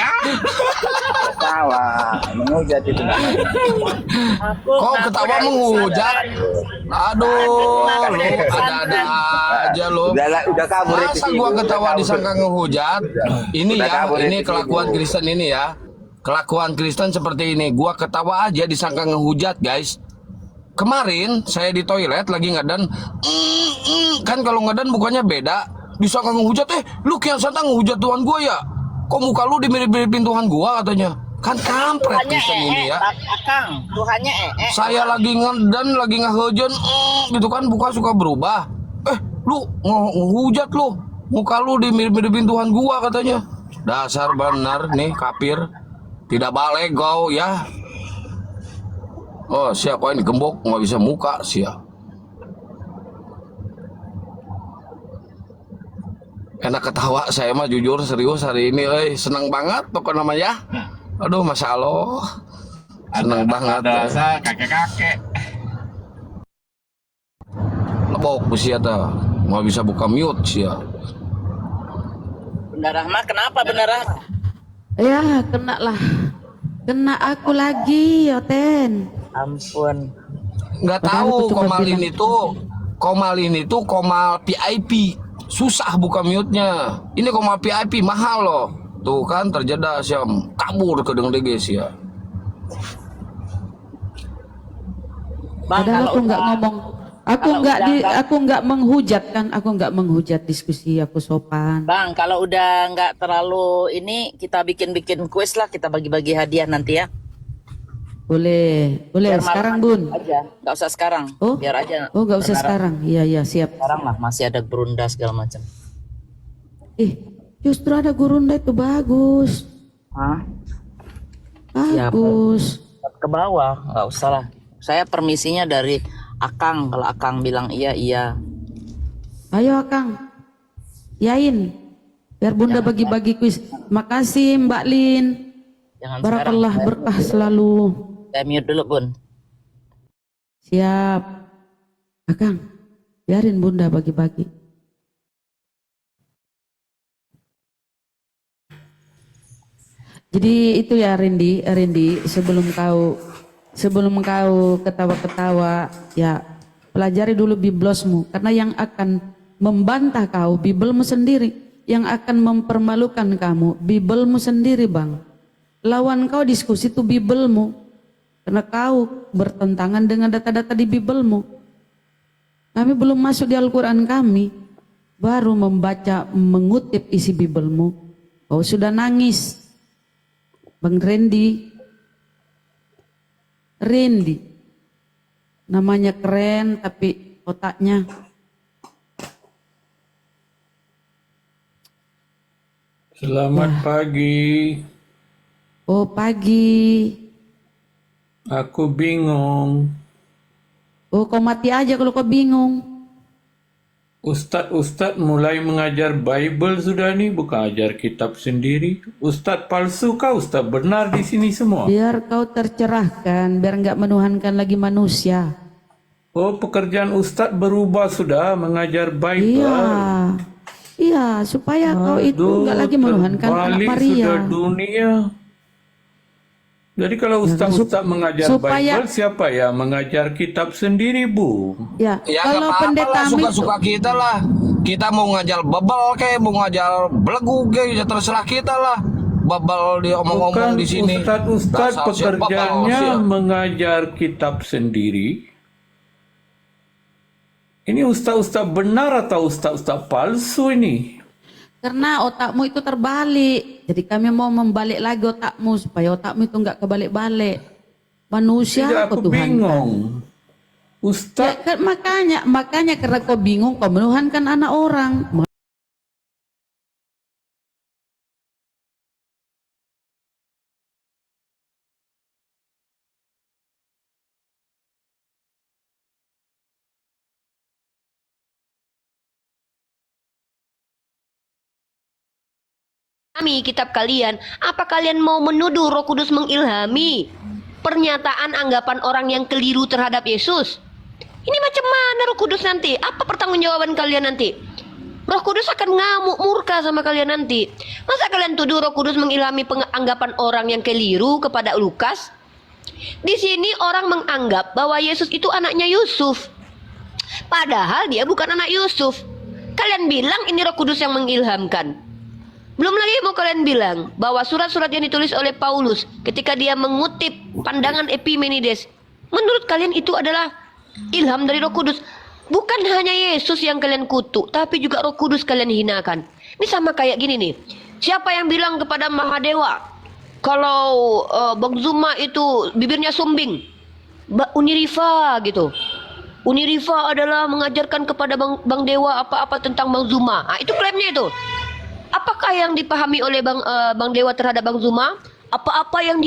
Ketawa, menghujat itu namanya. Kok ketawa menghujat? Aduh, lu ada-ada aja lu. Udah kabur itu Masa sih, gua udah ketawa kabur. disangka ngehujat? Ini Udah ya, kabur ini itu sih, kelakuan Bu. Kristen ini ya. Kelakuan Kristen seperti ini. Gua ketawa aja disangka ngehujat, guys. Kemarin saya di toilet lagi ngadan. Kan kalau ngadan bukannya beda. Disangka ngehujat, lu kian santang ngehujat Tuhan gua ya. Kok muka lu dimirip-miripin Tuhan gua katanya. Kan kampret Kristen ini ya. Akang, Tuhannya Saya lagi ngadan, lagi ngahujan, gitu kan, buka suka berubah. Lu ngehujat lu, muka lu dimirip-miripin Tuhan gua katanya. Dasar benar nih kafir, tidak balik kau ya. Oh siapa ini gembok nggak bisa muka siapa. Enak ketawa saya mah jujur serius hari ini, senang banget pokoknya namanya. Aduh, Masya Allah, senang banget. Madrasah kakek-kakek. mabok sia ta. Mau bisa buka mute sia. Bunda Rahma, kenapa Bunda Rahma? Ya, kena aku lagi, Oten. Ampun. Nggak Padahal tahu aku cuma Komalin itu Komal VIP. Susah buka mute-nya. Ini Komal VIP mahal loh. Tuh kan terjadi siam kabur ke deng DG sia. Bang, Padahal kalau aku nggak udah- ngomong, aku nggak menghujat kan, aku nggak menghujat diskusi, aku sopan. Bang, kalau udah nggak terlalu ini, kita bikin kuis lah, kita bagi-bagi hadiah nanti ya. Boleh, Biar sekarang malam Bun. aja, nggak usah sekarang. Oh, Biar aja. oh nggak usah Beneran. sekarang. Iya siap. Sekarang lah masih ada berunda segala macam. Justru ada gurunda itu bagus, Hah? bagus. Ke bawah, nggak usah lah. Saya permisinya dari Akang, kalau Akang bilang iya iya. Ayo Akang, yain, biar Bunda bagi-bagi kuis. Makasih Mbak Lin. Jangan Barakallah sekarang. berkah selalu. Saya mute dulu Bun. Siap. Akang, biarin Bunda bagi-bagi. Jadi itu ya Rindi, sebelum kau ketawa-ketawa, ya pelajari dulu biblosmu, karena yang akan membantah kau bibelmu sendiri, yang akan mempermalukan kamu bibelmu sendiri, Bang. Lawan kau diskusi itu bibelmu, karena kau bertentangan dengan data-data di bibelmu. Kami belum masuk di Al-Quran kami, baru mengutip isi bibelmu. Kau sudah nangis, Bang Randy, namanya keren tapi otaknya. Selamat pagi. Oh pagi. Aku bingung. Oh kau mati aja kalau kau bingung. Ustadz mulai mengajar Bible sudah nih, bukan ajar kitab sendiri. Ustadz palsu kah? Ustadz benar di sini semua. Biar kau tercerahkan, biar nggak menuhankan lagi manusia. Oh, pekerjaan Ustadz berubah sudah mengajar Bible. Iya, supaya kau itu nggak lagi menuhankan anak terbalik Maria. sudah dunia. Jadi kalau Ustadz mengajar supaya- Bible, siapa ya mengajar kitab sendiri, Bu? Ya, Ya kalau nggak apa-apa pendeta lah, Amit, suka-suka kita lah. Kita mau ngajal bebel kayak, mau ngajal belegu kayak, ya terserah kita lah. Bebel dia omong-omong Bukan di sini. Ustadz Dasar siapa pekerjaannya bebel, siapa. mengajar kitab sendiri. Ini ustadz benar atau ustadz palsu ini? karena otakmu itu terbalik. Jadi kami mau membalik lagi otakmu supaya otakmu itu nggak kebalik-balik. Manusia Tidak, kau aku tuhankan. bingung. Ya, Ustadz kan, makanya karena kau bingung kau menuhankan anak orang. Kitab kalian, apa kalian mau menuduh Roh Kudus mengilhami pernyataan anggapan orang yang keliru terhadap Yesus? Ini macam mana Roh Kudus nanti? Apa pertanggungjawaban kalian nanti? Roh Kudus akan ngamuk murka sama kalian nanti. Masa kalian tuduh Roh Kudus mengilhami anggapan orang yang keliru kepada Lukas? Di sini orang menganggap bahwa Yesus itu anaknya Yusuf. Padahal dia bukan anak Yusuf. Kalian bilang ini Roh Kudus yang mengilhamkan. Belum lagi mau kalian bilang bahwa surat-surat yang ditulis oleh Paulus ketika dia mengutip pandangan Epimenides, menurut kalian itu adalah ilham dari Roh Kudus. Bukan hanya Yesus yang kalian kutuk, tapi juga Roh Kudus kalian hinakan. Ini sama kayak gini nih. Siapa yang bilang kepada Mahadewa kalau Bang Zuma itu bibirnya sumbing? Unirifa gitu. Unirifa adalah mengajarkan kepada Bang Dewa apa-apa tentang Bang Zuma. Nah, itu klaimnya itu. Apakah yang dipahami oleh Bang Dewa terhadap Bang Zuma? Apa-apa yang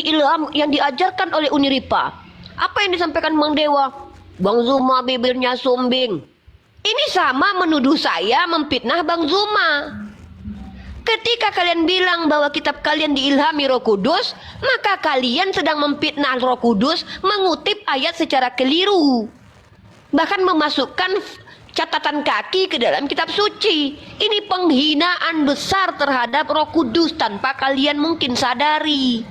yang diajarkan oleh Uniripa? Apa yang disampaikan Bang Dewa? Bang Zuma bibirnya sumbing. Ini sama menuduh saya memfitnah Bang Zuma. Ketika kalian bilang bahwa kitab kalian diilhami Roh Kudus, maka kalian sedang memfitnah Roh Kudus, mengutip ayat secara keliru. Bahkan memasukkan catatan kaki ke dalam kitab suci. Ini penghinaan besar terhadap Roh Kudus tanpa kalian mungkin sadari.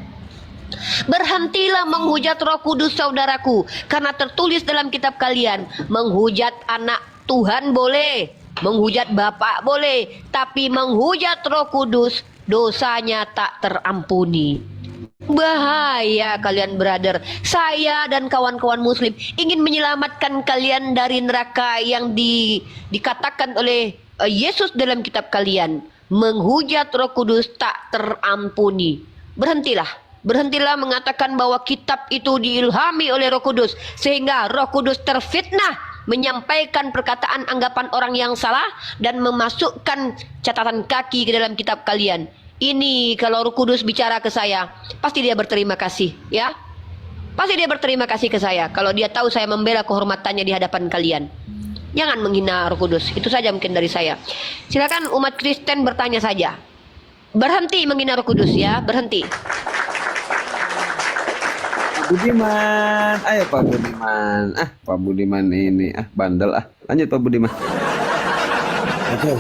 Berhentilah menghujat Roh Kudus, saudaraku, karena tertulis dalam kitab kalian, menghujat anak Tuhan boleh, menghujat Bapak boleh, tapi menghujat Roh Kudus dosanya tak terampuni. Bahaya kalian, brother. Saya dan kawan-kawan muslim ingin menyelamatkan kalian dari neraka yang dikatakan oleh Yesus dalam kitab kalian. Menghujat Roh Kudus tak terampuni. Berhentilah mengatakan bahwa kitab itu diilhami oleh Roh Kudus sehingga Roh Kudus terfitnah menyampaikan perkataan anggapan orang yang salah dan memasukkan catatan kaki ke dalam kitab kalian. Ini kalau Roh Kudus bicara ke saya, pasti dia berterima kasih, ya. Pasti dia berterima kasih ke saya kalau dia tahu saya membela kehormatannya di hadapan kalian. Jangan menghina Roh Kudus. Itu saja mungkin dari saya. Silakan umat Kristen bertanya saja. Berhenti menghina Roh Kudus, ya, berhenti. Budiman, ayo Pak Budiman. Pak Budiman ini bandel Lanjut Pak Budiman. Oke.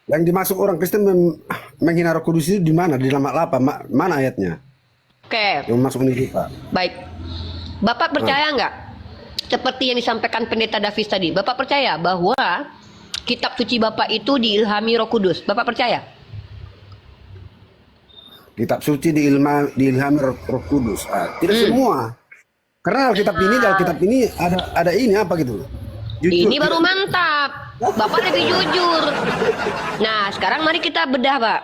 Yang dimaksud orang Kristen menghina Roh Kudus itu di mana? Di dalam apa? Mana ayatnya? Oke. Yang masuk ini Pak. Baik. Bapak percaya nggak? Seperti yang disampaikan Pendeta Davis tadi. Bapak percaya bahwa kitab suci Bapak itu diilhami Roh Kudus? Bapak percaya? Kitab suci diilhami Roh Kudus. Tidak semua. Karena Alkitab ini ada ini apa gitu. Jujur, ini baru mantap. Bapak lebih jujur. Nah, sekarang mari kita bedah, Pak.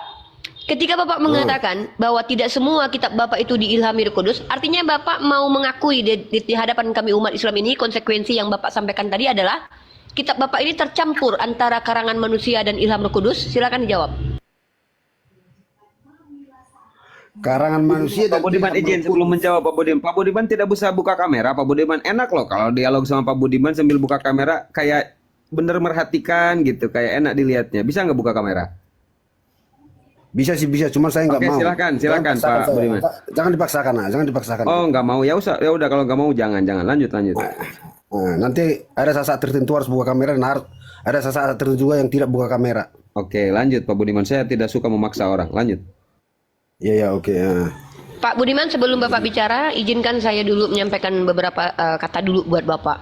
Ketika Bapak mengatakan bahwa tidak semua kitab Bapak itu diilhami Roh Kudus, artinya Bapak mau mengakui di hadapan kami umat Islam ini, konsekuensi yang Bapak sampaikan tadi adalah kitab Bapak ini tercampur antara karangan manusia dan ilham Roh Kudus. Silakan dijawab. Karangan manusia. Pak Budiman izin sebelum menjawab Pak Budiman. Pak Budiman tidak bisa buka kamera. Pak Budiman enak loh kalau dialog sama Pak Budiman sambil buka kamera, kayak bener merhatikan gitu, kayak enak dilihatnya. Bisa nggak buka kamera? Bisa sih, bisa. Cuma saya nggak mau. Silakan Pak Budiman. Jangan dipaksakan. Oh, nggak mau. Ya udah kalau nggak mau jangan. Lanjut. Nah, nanti ada saat tertentu harus buka kamera dan ada saat tertentu juga yang tidak buka kamera. Oke, lanjut Pak Budiman. Saya tidak suka memaksa orang. Lanjut. Iya, oke. Pak Budiman, sebelum Bapak bicara, izinkan saya dulu menyampaikan beberapa kata dulu buat Bapak.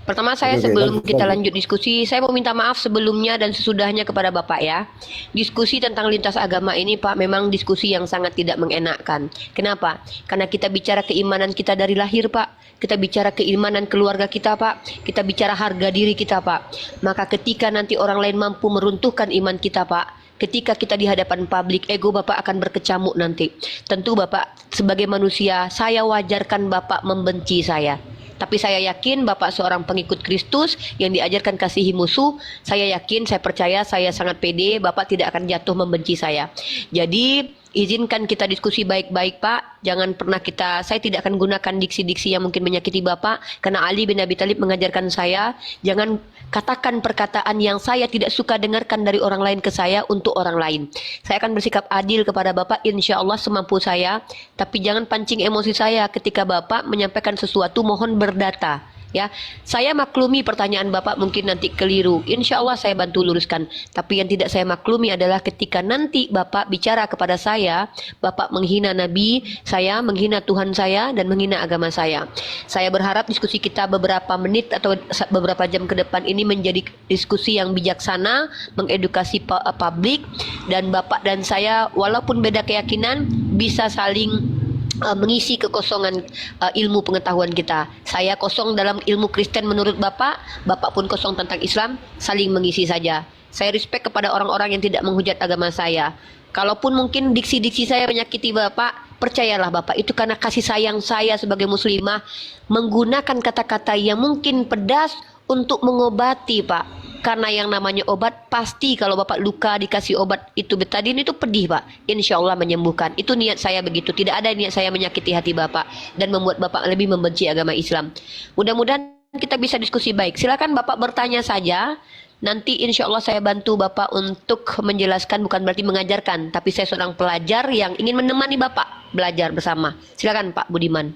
Pertama, sebelum kita lanjut diskusi, saya mau minta maaf sebelumnya dan sesudahnya kepada Bapak, ya. Diskusi tentang lintas agama ini, Pak, memang diskusi yang sangat tidak mengenakkan. Kenapa? Karena kita bicara keimanan kita dari lahir, Pak. Kita bicara keimanan keluarga kita, Pak. Kita bicara harga diri kita, Pak. Maka ketika nanti orang lain mampu meruntuhkan iman kita, Pak, ketika kita di hadapan publik, ego Bapak akan berkecamuk nanti. Tentu Bapak sebagai manusia, saya wajarkan Bapak membenci saya. Tapi saya yakin Bapak seorang pengikut Kristus yang diajarkan kasihi musuh. Saya yakin, saya percaya, saya sangat pede, Bapak tidak akan jatuh membenci saya. Jadi izinkan kita diskusi baik-baik, Pak. Jangan pernah saya tidak akan gunakan diksi-diksi yang mungkin menyakiti Bapak. Karena Ali bin Abi Thalib mengajarkan saya, jangan katakan perkataan yang saya tidak suka dengarkan dari orang lain ke saya untuk orang lain. Saya akan bersikap adil kepada Bapak, insya Allah semampu saya. Tapi jangan pancing emosi saya ketika Bapak menyampaikan sesuatu, mohon berdata. Ya, saya maklumi pertanyaan Bapak mungkin nanti keliru. Insya Allah saya bantu luruskan. Tapi yang tidak saya maklumi adalah ketika nanti Bapak bicara kepada saya, Bapak menghina Nabi saya, menghina Tuhan saya, dan menghina agama saya. Saya berharap diskusi kita beberapa menit atau beberapa jam ke depan ini menjadi diskusi yang bijaksana, mengedukasi publik, dan Bapak dan saya walaupun beda keyakinan bisa saling mengisi kekosongan ilmu pengetahuan kita. Saya kosong dalam ilmu Kristen menurut Bapak, Bapak pun kosong tentang Islam, saling mengisi saja. Saya respect kepada orang-orang yang tidak menghujat agama saya. Kalaupun mungkin diksi-diksi saya menyakiti Bapak, percayalah Bapak, itu karena kasih sayang saya sebagai muslimah menggunakan kata-kata yang mungkin pedas untuk mengobati, Pak. Karena yang namanya obat, pasti kalau Bapak luka dikasih obat itu betadin itu pedih, Pak. Insya Allah menyembuhkan. Itu niat saya begitu. Tidak ada niat saya menyakiti hati Bapak dan membuat Bapak lebih membenci agama Islam. Mudah-mudahan kita bisa diskusi baik. Silakan Bapak bertanya saja. Nanti insya Allah saya bantu Bapak untuk menjelaskan, bukan berarti mengajarkan. Tapi saya seorang pelajar yang ingin menemani Bapak belajar bersama. Silakan Pak Budiman.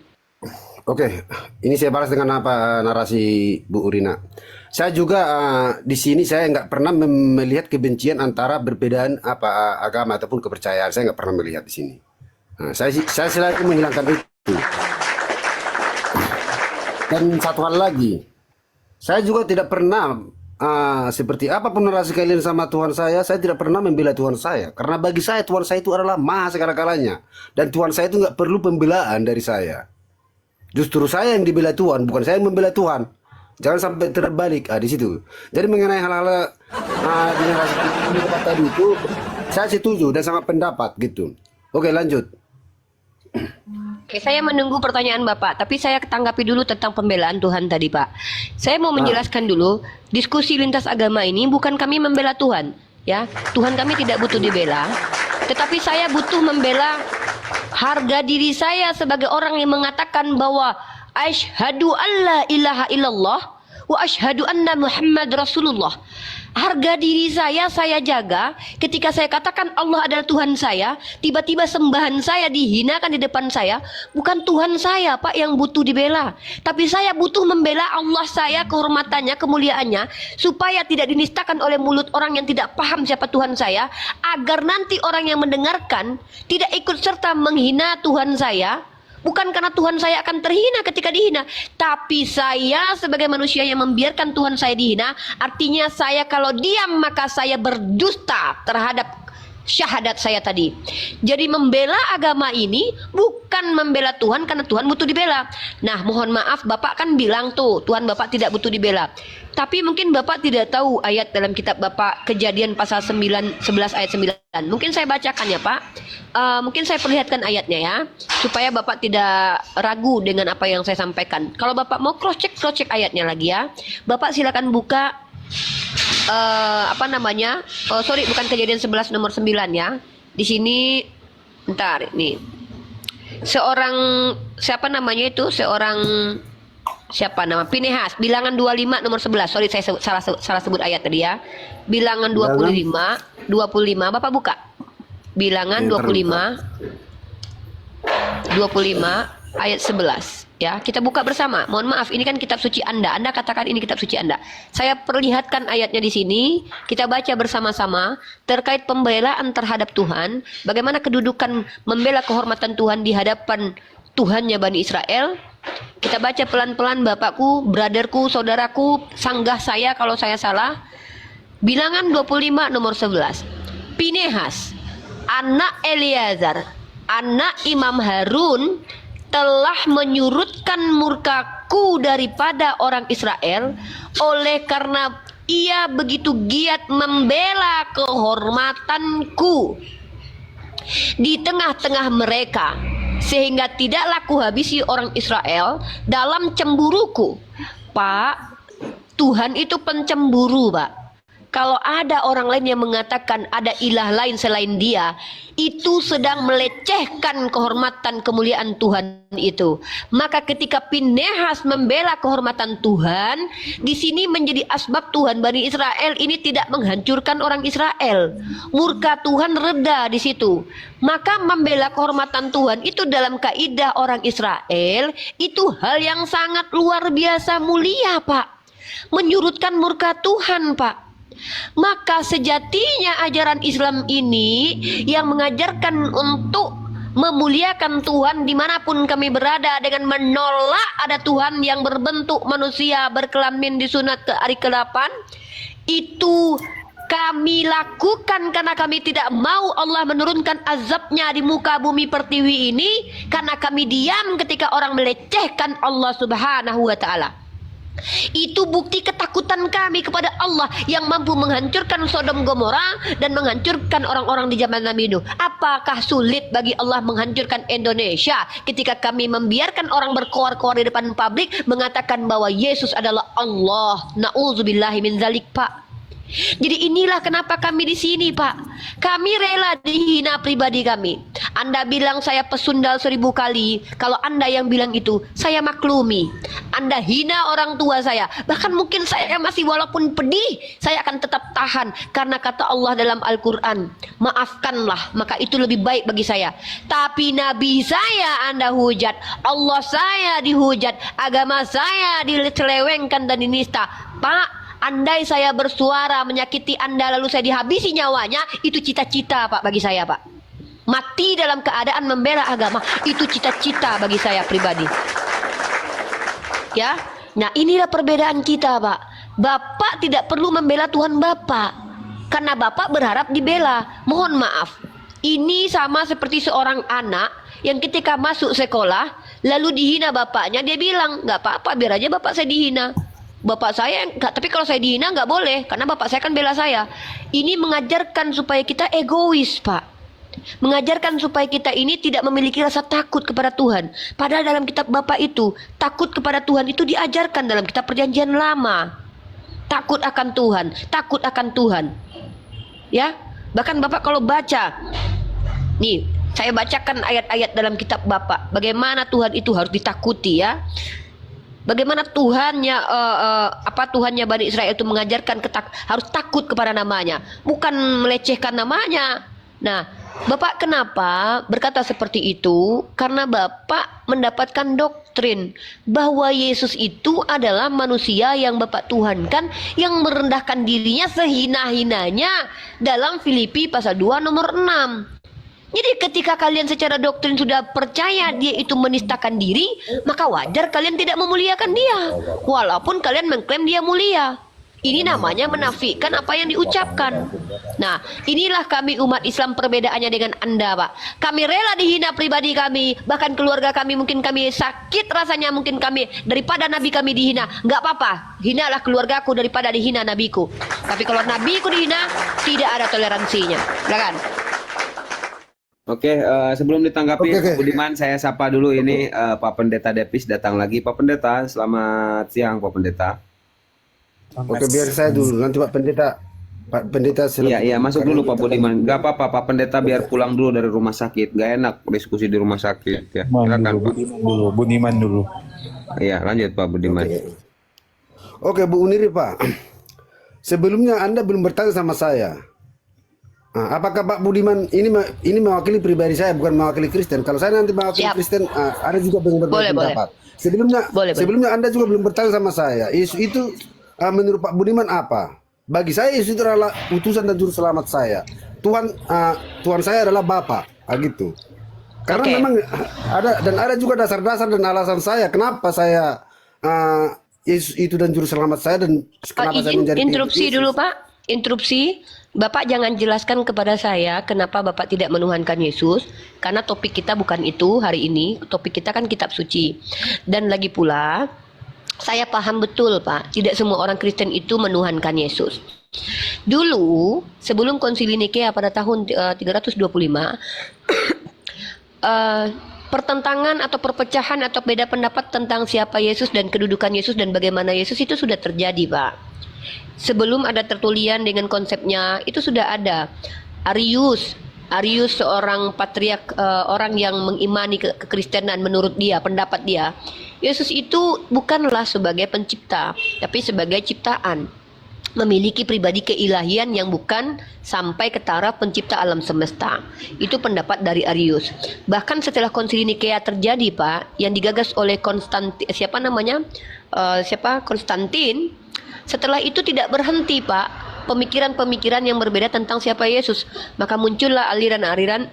Oke, ini saya balas dengan apa narasi Bu Urina. Saya juga di sini saya nggak pernah melihat kebencian antara perbedaan agama ataupun kepercayaan. Saya nggak pernah melihat di sini. Nah, saya selalu menghilangkan itu. Dan satu hal lagi, saya juga tidak pernah seperti apapun narasi kalian sama Tuhan saya tidak pernah membela Tuhan saya. Karena bagi saya Tuhan saya itu adalah maha segala-galanya. Dan Tuhan saya itu nggak perlu pembelaan dari saya. Justru saya yang dibela Tuhan, bukan saya yang membela Tuhan. Jangan sampai terbalik di situ. Jadi mengenai hal-hal di narasi tadi itu, saya setuju dan sangat pendapat gitu. Oke, lanjut. Oke, saya menunggu pertanyaan Bapak, tapi saya tanggapi dulu tentang pembelaan Tuhan tadi, Pak. Saya mau menjelaskan dulu, diskusi lintas agama ini bukan kami membela Tuhan, ya. Tuhan kami tidak butuh dibela, tetapi saya butuh membela harga diri saya sebagai orang yang mengatakan bahwa asyhadu alla ilaha illallah wa asyhadu anna Muhammad Rasulullah. Harga diri saya jaga ketika saya katakan Allah adalah Tuhan saya, tiba-tiba sembahan saya dihinakan di depan saya. Bukan Tuhan saya, Pak, yang butuh dibela, tapi saya butuh membela Allah saya, kehormatannya, kemuliaannya, supaya tidak dinistakan oleh mulut orang yang tidak paham siapa Tuhan saya, agar nanti orang yang mendengarkan tidak ikut serta menghina Tuhan saya. Bukan karena Tuhan saya akan terhina ketika dihina, tapi saya sebagai manusia yang membiarkan Tuhan saya dihina, artinya saya kalau diam maka saya berdusta terhadap syahadat saya tadi. Jadi membela agama ini bukan membela Tuhan karena Tuhan butuh dibela. Nah, mohon maaf, Bapak kan bilang tuh Tuhan Bapak tidak butuh dibela. Tapi mungkin Bapak tidak tahu ayat dalam kitab Bapak, Kejadian pasal 11 ayat 9. Mungkin saya bacakan ya, Pak. Mungkin saya perlihatkan ayatnya ya, supaya Bapak tidak ragu dengan apa yang saya sampaikan. Kalau Bapak mau cross check ayatnya lagi ya. Bapak silakan buka sorry, bukan Kejadian 11 nomor 9 ya. Di sini bentar nih. Pinehas, Bilangan 25 nomor 11. Sorry, saya salah sebut ayat tadi ya. Bilangan 25 Bapak buka. Bilangan 25 ayat 11 ya. Kita buka bersama. Mohon maaf, ini kan kitab suci Anda. Anda katakan ini kitab suci Anda. Saya perlihatkan ayatnya di sini. Kita baca bersama-sama terkait pembelaan terhadap Tuhan. Bagaimana kedudukan membela kehormatan Tuhan di hadapan Tuhannya Bani Israel. Kita baca pelan-pelan, Bapakku, brotherku, saudaraku, sanggah saya kalau saya salah. Bilangan 25 nomor 11. Pinehas, anak Eleazar, anak Imam Harun, telah menyurutkan murkaku daripada orang Israel oleh karena ia begitu giat membela kehormatanku di tengah-tengah mereka, sehingga tidaklah kuhabisi orang Israel dalam cemburuku. Pak, Tuhan itu pencemburu, Pak. Kalau ada orang lain yang mengatakan ada ilah lain selain Dia, itu sedang melecehkan kehormatan kemuliaan Tuhan itu. Maka ketika Pinehas membela kehormatan Tuhan, di sini menjadi asbab Tuhan Bani Israel ini tidak menghancurkan orang Israel. Murka Tuhan reda di situ. Maka membela kehormatan Tuhan itu dalam kaidah orang Israel itu hal yang sangat luar biasa mulia, Pak. Menyurutkan murka Tuhan, Pak. Maka sejatinya ajaran Islam ini yang mengajarkan untuk memuliakan Tuhan dimanapun kami berada, dengan menolak ada Tuhan yang berbentuk manusia berkelamin disunat ke hari ke-8, itu kami lakukan karena kami tidak mau Allah menurunkan azabnya di muka bumi pertiwi ini, karena kami diam ketika orang melecehkan Allah Subhanahu wa Ta'ala. Itu bukti ketakutan kami kepada Allah yang mampu menghancurkan Sodom Gomora dan menghancurkan orang-orang di zaman Nabi Nuh. Apakah sulit bagi Allah menghancurkan Indonesia ketika kami membiarkan orang berkoar-koar di depan publik mengatakan bahwa Yesus adalah Allah? Na'udzubillahi min zalik, Pak. Jadi inilah kenapa kami di sini, Pak. Kami rela dihina pribadi kami. Anda bilang saya pesundal 1000 kali. Kalau Anda yang bilang itu, saya maklumi. Anda hina orang tua saya. Bahkan mungkin saya masih walaupun pedih, saya akan tetap tahan. Karena kata Allah dalam Al-Quran, maafkanlah, maka itu lebih baik bagi saya. Tapi Nabi saya Anda hujat, Allah saya dihujat, agama saya dicelewengkan dan dinista. Pak, andai saya bersuara menyakiti Anda lalu saya dihabisi nyawanya, itu cita-cita Pak bagi saya, Pak. Mati dalam keadaan membela agama, itu cita-cita bagi saya pribadi. Ya, nah inilah perbedaan kita, Pak. Bapak tidak perlu membela Tuhan Bapak, karena Bapak berharap dibela. Mohon maaf, ini sama seperti seorang anak yang ketika masuk sekolah lalu dihina bapaknya, dia bilang nggak apa-apa, biar aja bapak saya dihina. Bapak saya enggak, tapi kalau saya dihina nggak boleh karena bapak saya kan bela saya. Ini mengajarkan supaya kita egois, Pak. Mengajarkan supaya kita ini tidak memiliki rasa takut kepada Tuhan. Padahal dalam kitab Bapak itu, takut kepada Tuhan itu diajarkan dalam kitab Perjanjian Lama. Takut akan Tuhan, takut akan Tuhan. Ya, bahkan Bapak kalau baca, nih saya bacakan ayat-ayat dalam kitab Bapak, bagaimana Tuhan itu harus ditakuti, ya. Bagaimana Tuhannya Tuhannya Bani Israel itu mengajarkan harus takut kepada namanya, bukan melecehkan namanya. Nah, Bapak kenapa berkata seperti itu? Karena Bapak mendapatkan doktrin bahwa Yesus itu adalah manusia yang Bapak tuhankan, yang merendahkan dirinya sehina-hinanya dalam Filipi pasal 2 nomor 6. Jadi ketika kalian secara doktrin sudah percaya dia itu menistakan diri, maka wajar kalian tidak memuliakan dia, walaupun kalian mengklaim dia mulia. Ini namanya menafikan apa yang diucapkan. Nah, inilah kami umat Islam perbedaannya dengan Anda, Pak. Kami rela dihina pribadi kami, bahkan keluarga kami, mungkin kami sakit rasanya, mungkin kami daripada Nabi kami dihina. Nggak apa-apa, hinalah keluargaku daripada dihina Nabiku. Tapi kalau Nabiku dihina, tidak ada toleransinya. Silakan. Oke, sebelum ditanggapi Pak Budiman, saya sapa dulu ini Pak Pendeta Depis datang lagi. Pak Pendeta, selamat siang Pak Pendeta. Oke, biar saya dulu, nanti Pak Pendeta Iya, masuk dulu Pak Budiman. Gak apa-apa Pak Pendeta, biar pulang dulu dari rumah sakit. Gak enak diskusi di rumah sakit ya. Silakan Pak. Budiman dulu. Iya, lanjut Pak Budiman. Oke, Bu Uniri Pak. Sebelumnya Anda belum bertanya sama saya. Apakah Pak Budiman ini mewakili pribadi saya, bukan mewakili Kristen? Kalau saya nanti mewakili Kristen, ada juga yang berbeda pendapat. Sebelumnya Anda juga belum bertanya sama saya. Yesus itu menurut Pak Budiman apa? Bagi saya Yesus itu adalah utusan dan juru selamat saya. Tuhan saya adalah Bapa, gitu. Karena memang ada juga dasar-dasar dan alasan saya kenapa saya Yesus itu dan juru selamat saya, dan kenapa saya menjadi interupsi dulu Pak. Interupsi, Bapak jangan jelaskan kepada saya kenapa Bapak tidak menuhankan Yesus, karena topik kita bukan itu hari ini. Topik kita kan kitab suci. Dan lagi pula, saya paham betul Pak, tidak semua orang Kristen itu menuhankan Yesus. Dulu, sebelum Konsili Nikea pada tahun 325, pertentangan atau perpecahan atau beda pendapat tentang siapa Yesus dan kedudukan Yesus dan bagaimana Yesus itu sudah terjadi Pak. Sebelum ada Tertullian dengan konsepnya, itu sudah ada. Arius seorang patriark, orang yang mengimani kekristenan menurut dia, pendapat dia. Yesus itu bukanlah sebagai pencipta, tapi sebagai ciptaan. Memiliki pribadi keilahian yang bukan sampai ke taraf pencipta alam semesta. Itu pendapat dari Arius. Bahkan setelah Konsili Nikea terjadi Pak, yang digagas oleh Konstantin, Konstantin. Setelah itu tidak berhenti Pak, pemikiran-pemikiran yang berbeda tentang siapa Yesus. Maka muncullah aliran-aliran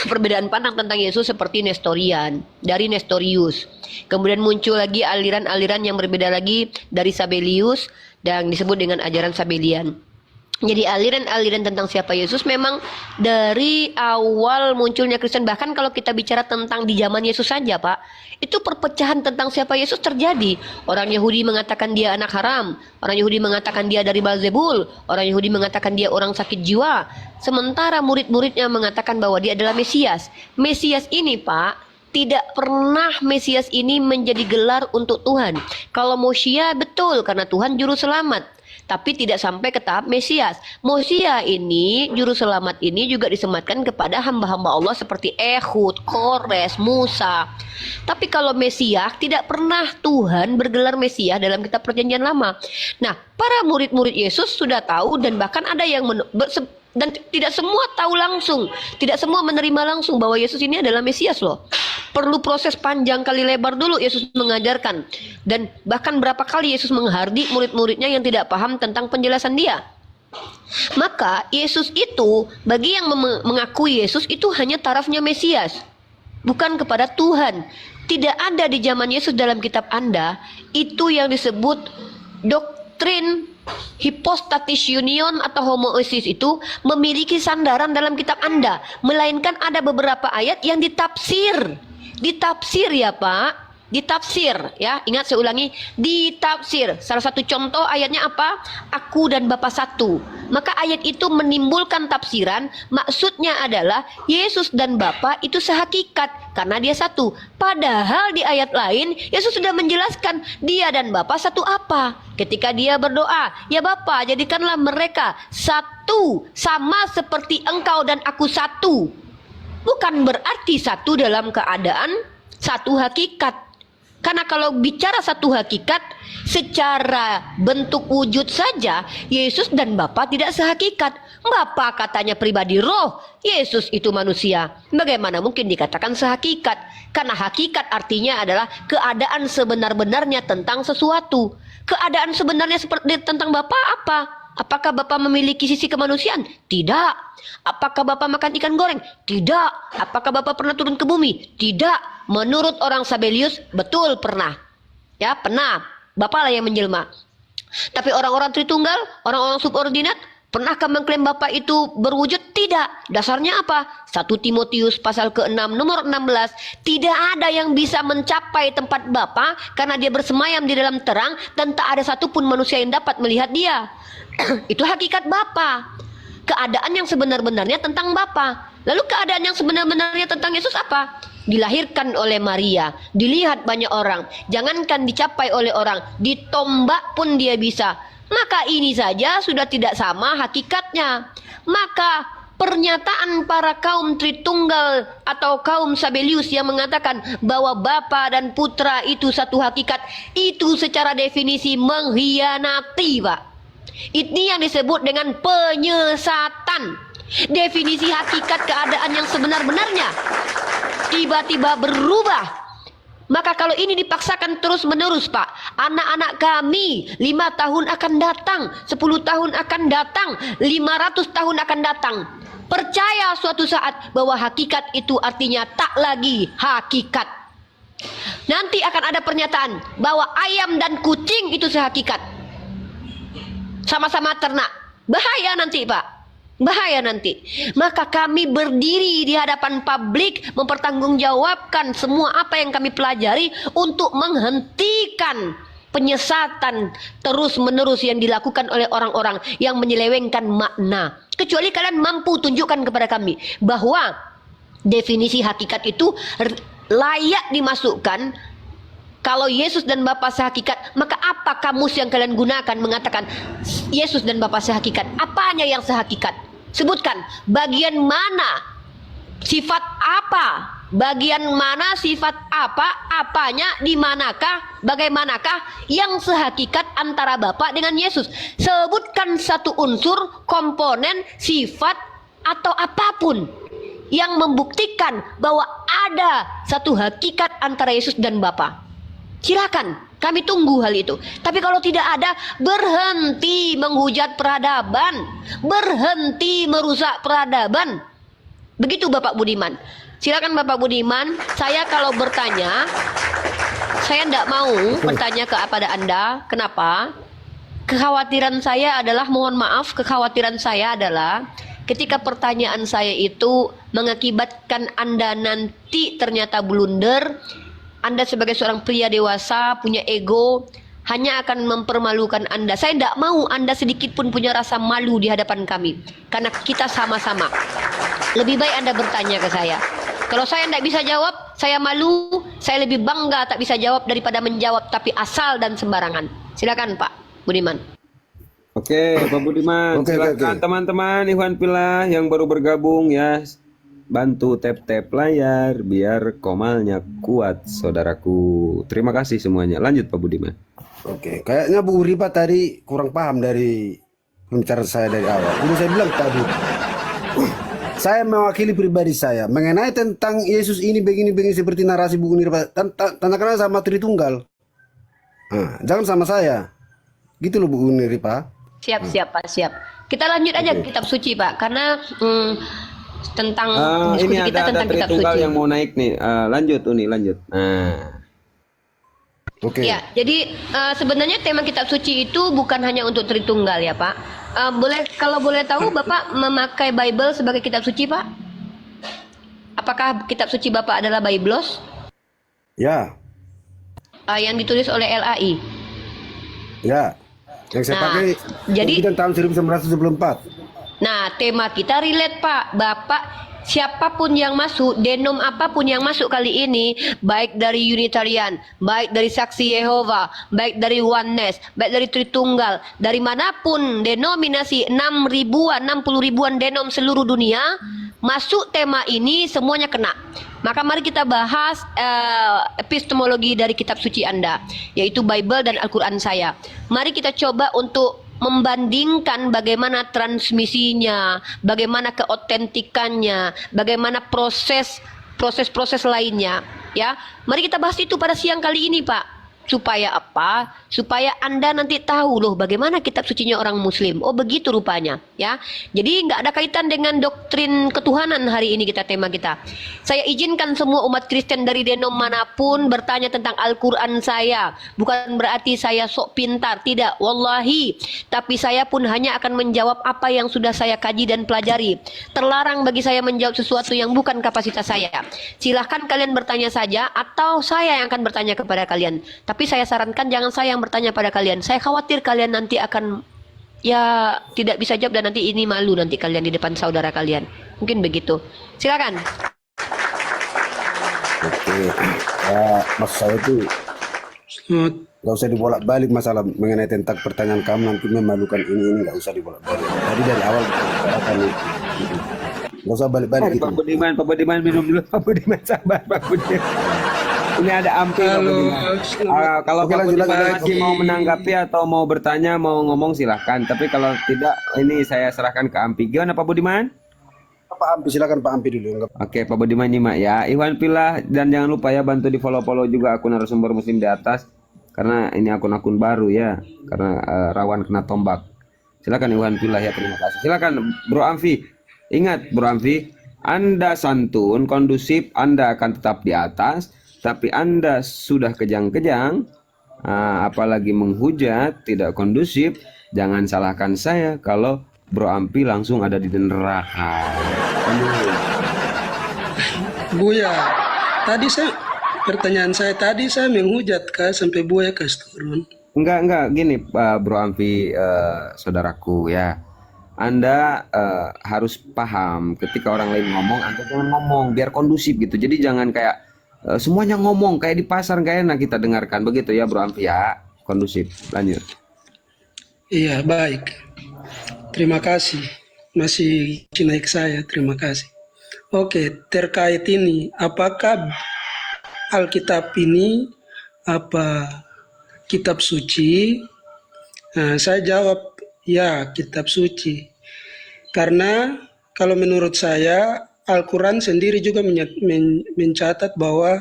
perbedaan pandang tentang Yesus seperti Nestorian, dari Nestorius. Kemudian muncul lagi aliran-aliran yang berbeda lagi dari Sabellius dan disebut dengan ajaran Sabellian. Jadi aliran-aliran tentang siapa Yesus memang dari awal munculnya Kristen. Bahkan kalau kita bicara tentang di zaman Yesus saja Pak, itu perpecahan tentang siapa Yesus terjadi. Orang Yahudi mengatakan dia anak haram, orang Yahudi mengatakan dia dari Beelzebul, orang Yahudi mengatakan dia orang sakit jiwa. Sementara murid-muridnya mengatakan bahwa dia adalah Mesias. Mesias ini Pak, tidak pernah Mesias ini menjadi gelar untuk Tuhan. Kalau Mosia betul karena Tuhan juru selamat. tapi tidak sampai ke tahap Mesias. Mosia ini, juru selamat ini juga disematkan kepada hamba-hamba Allah seperti Ehud, Kores, Musa. Tapi kalau Mesias, tidak pernah Tuhan bergelar Mesias dalam kitab Perjanjian Lama. Nah, para murid-murid Yesus sudah tahu, dan bahkan ada yang dan tidak semua tahu langsung, tidak semua menerima langsung bahwa Yesus ini adalah Mesias loh. Perlu proses panjang kali lebar dulu Yesus mengajarkan, dan bahkan berapa kali Yesus menghardik murid-muridnya yang tidak paham tentang penjelasan dia. Maka Yesus itu, bagi yang mengakui Yesus itu hanya tarafnya Mesias, bukan kepada Tuhan. Tidak ada di zaman Yesus dalam kitab Anda itu yang disebut doktrin Hypostatis union atau homoousis itu memiliki sandaran dalam kitab Anda, melainkan ada beberapa ayat yang ditafsir ya Pak, ditafsir ya. Ingat, saya ulangi, ditafsir. Salah satu contoh ayatnya apa? Aku dan Bapa satu. Maka ayat itu menimbulkan tafsiran, maksudnya adalah Yesus dan Bapa itu sehakikat karena dia satu. Padahal di ayat lain Yesus sudah menjelaskan dia dan Bapa satu apa. Ketika dia berdoa, ya Bapa, jadikanlah mereka satu sama seperti Engkau dan aku satu. Bukan berarti satu dalam keadaan satu hakikat. Karena kalau bicara satu hakikat, secara bentuk wujud saja Yesus dan Bapa tidak sehakikat. Bapa katanya pribadi roh, Yesus itu manusia. Bagaimana mungkin dikatakan sehakikat? Karena hakikat artinya adalah keadaan sebenar-benarnya tentang sesuatu. Keadaan sebenarnya seperti tentang Bapa apa? Apakah Bapa memiliki sisi kemanusiaan? Tidak. Apakah Bapa makan ikan goreng? Tidak. Apakah Bapa pernah turun ke bumi? Tidak. Menurut orang Sabelius, betul pernah. Ya, pernah. Bapa lah yang menjelma. Tapi orang-orang Tritunggal, orang-orang subordinat, pernahkah mengklaim Bapa itu berwujud? Tidak. Dasarnya apa? 1 Timotius pasal ke-6 nomor 16. Tidak ada yang bisa mencapai tempat Bapa karena dia bersemayam di dalam terang dan tak ada satupun manusia yang dapat melihat dia. Itu hakikat Bapa. Keadaan yang sebenar-benarnya tentang Bapa. Lalu keadaan yang sebenar-benarnya tentang Yesus apa? Dilahirkan oleh Maria, dilihat banyak orang, jangankan dicapai oleh orang, ditombak pun dia bisa. Maka ini saja sudah tidak sama hakikatnya. Maka pernyataan para kaum Tritunggal atau kaum Sabelius yang mengatakan bahwa Bapa dan Putra itu satu hakikat, itu secara definisi mengkhianati, Pak. Ini yang disebut dengan penyesatan. Definisi hakikat keadaan yang sebenar-benarnya tiba-tiba berubah. Maka kalau ini dipaksakan terus-menerus, Pak, anak-anak kami 5 tahun akan datang, 10 tahun akan datang, 500 tahun akan datang. Percaya suatu saat bahwa hakikat itu artinya tak lagi hakikat. Nanti akan ada pernyataan bahwa ayam dan kucing itu sehakikat, sama-sama ternak. Bahaya nanti, Pak. Bahaya nanti. Maka kami berdiri di hadapan publik mempertanggungjawabkan semua apa yang kami pelajari untuk menghentikan penyesatan terus-menerus yang dilakukan oleh orang-orang yang menyelewengkan makna. Kecuali kalian mampu tunjukkan kepada kami bahwa definisi hakikat itu layak dimasukkan. Kalau Yesus dan Bapa sehakikat, maka apa kamus yang kalian gunakan mengatakan Yesus dan Bapa sehakikat? Apanya yang sehakikat? Sebutkan bagian mana, sifat apa, bagian mana, sifat apa, apanya, di manakah, bagaimanakah yang sehakikat antara Bapa dengan Yesus? Sebutkan satu unsur, komponen, sifat atau apapun yang membuktikan bahwa ada satu hakikat antara Yesus dan Bapa. Silakan, kami tunggu hal itu. Tapi kalau tidak ada, berhenti menghujat peradaban, berhenti merusak peradaban. Begitu Bapak Budiman. Silakan Bapak Budiman. Saya kalau bertanya, saya tidak mau bertanya kepada Anda. Kenapa? Kekhawatiran saya adalah, mohon maaf, kekhawatiran saya adalah ketika pertanyaan saya itu mengakibatkan Anda nanti ternyata blunder. Anda sebagai seorang pria dewasa, punya ego, hanya akan mempermalukan Anda. Saya tidak mau Anda sedikit pun punya rasa malu di hadapan kami. Karena kita sama-sama. Lebih baik Anda bertanya ke saya. Kalau saya tidak bisa jawab, saya malu, saya lebih bangga tak bisa jawab daripada menjawab tapi asal dan sembarangan. Silakan Pak Budiman. Oke, Pak Budiman, Oke, silakan oke. teman-teman Ikhwan Fillah yang baru bergabung ya, bantu tap-tap layar biar komalnya kuat, saudaraku. Terima kasih semuanya. Lanjut Pak Budiman. Oke, kayaknya Bu Ripa tadi kurang paham dari pembicaraan saya dari awal. Udah saya bilang tadi, saya mewakili pribadi saya mengenai tentang Yesus ini begini-begini seperti narasi Bu Ripa. Tanyakan sama Tritunggal. Nah, jangan sama saya. Gitu loh Bu Ripa. Siap, siap Pak, siap. Kita lanjut aja ke kitab suci Pak, karena tentang Ini diskusi kita ada tentang kitab Tritunggal suci. yang mau naik nih. Lanjut Uni, lanjut. Nah, Oke. Ya, jadi sebenarnya tema kitab suci itu bukan hanya untuk Tritunggal ya Pak. Kalau boleh tahu Bapak memakai Bible sebagai kitab suci Pak? Apakah kitab suci Bapak adalah Biblos? Ya, Yang ditulis oleh LAI. ya. Yang saya Nah, pakai jadi- jadi tahun 1974. Nah, tema kita relate Pak. Bapak siapapun yang masuk, denom apapun yang masuk kali ini, baik dari Unitarian, baik dari Saksi Yehova, baik dari Oneness, baik dari Tritunggal, dari manapun denominasi 6 ribuan, 60 ribuan denom seluruh dunia, masuk tema ini semuanya kena. Maka mari kita bahas epistemologi dari kitab suci Anda, yaitu Bible dan Al-Quran saya. Mari kita coba untuk membandingkan bagaimana transmisinya, bagaimana keotentikannya, bagaimana proses lainnya, ya. Mari kita bahas itu pada siang kali ini, Pak. Supaya apa? Supaya Anda nanti tahu loh bagaimana kitab sucinya orang muslim. Oh begitu rupanya, ya. Jadi nggak ada kaitan dengan doktrin ketuhanan hari ini tema kita. Saya izinkan semua umat Kristen dari denom manapun bertanya tentang Al-Quran saya. Bukan berarti saya sok pintar, tidak. Wallahi. Tapi saya pun hanya akan menjawab apa yang sudah saya kaji dan pelajari. Terlarang bagi saya menjawab sesuatu yang bukan kapasitas saya. Silahkan kalian bertanya saja atau saya yang akan bertanya kepada kalian. Tapi saya sarankan jangan saya yang bertanya pada kalian. Saya khawatir kalian nanti akan ya tidak bisa jawab dan nanti ini malu nanti kalian di depan saudara kalian. Mungkin begitu. Silakan. Oke. Maksud saya itu nggak usah dibolak-balik masalah mengenai tentang pertanyaan kamu nanti memalukan ini nggak usah dibolak-balik. Tadi dari awal kita bicarakan itu. Nggak usah balik-balik itu. Pak Budiman minum dulu. Pak Budiman sabar Pak Budiman. Ini ada Ampi Pak Budiman. Kalau Oke, Pak lanjut Budiman lagi. masih mau menanggapi atau mau bertanya, mau ngomong silahkan. Tapi kalau tidak, ini saya serahkan ke Ampi. Gimana Pak Budiman? Pak Ampi, silakan Pak Ampi dulu. Oke, Pak Budiman nyimak ya. Ikhwan Fillah, dan jangan lupa ya bantu di follow juga akun narasumber muslim di atas. Karena ini akun-akun baru ya. Karena rawan kena tombak. Silakan Ikhwan Fillah ya, terima kasih. Silakan Bro Amfi. Ingat Bro Amfi, Anda santun, kondusif, Anda akan tetap di atas. Tapi Anda sudah kejang-kejang, apalagi menghujat, tidak kondusif, jangan salahkan saya kalau Bro Ampi langsung ada di neraka. Buya, tadi pertanyaan saya tadi saya menghujat kah sampai Buya kasih turun? Enggak, gini Bro Ampi, saudaraku ya. Anda harus paham ketika orang lain ngomong, Anda jangan ngomong, biar kondusif gitu. Jadi jangan kayak semuanya ngomong kayak di pasar, gak enak kita dengarkan. Begitu ya Bro Ampi ya, kondusif. Lanjut. Iya, baik. Terima kasih. Masih naik saya, terima kasih. Oke, terkait ini, apakah Alkitab ini apa kitab suci? Nah, saya jawab ya, kitab suci. Karena kalau menurut saya Al-Quran sendiri juga mencatat bahwa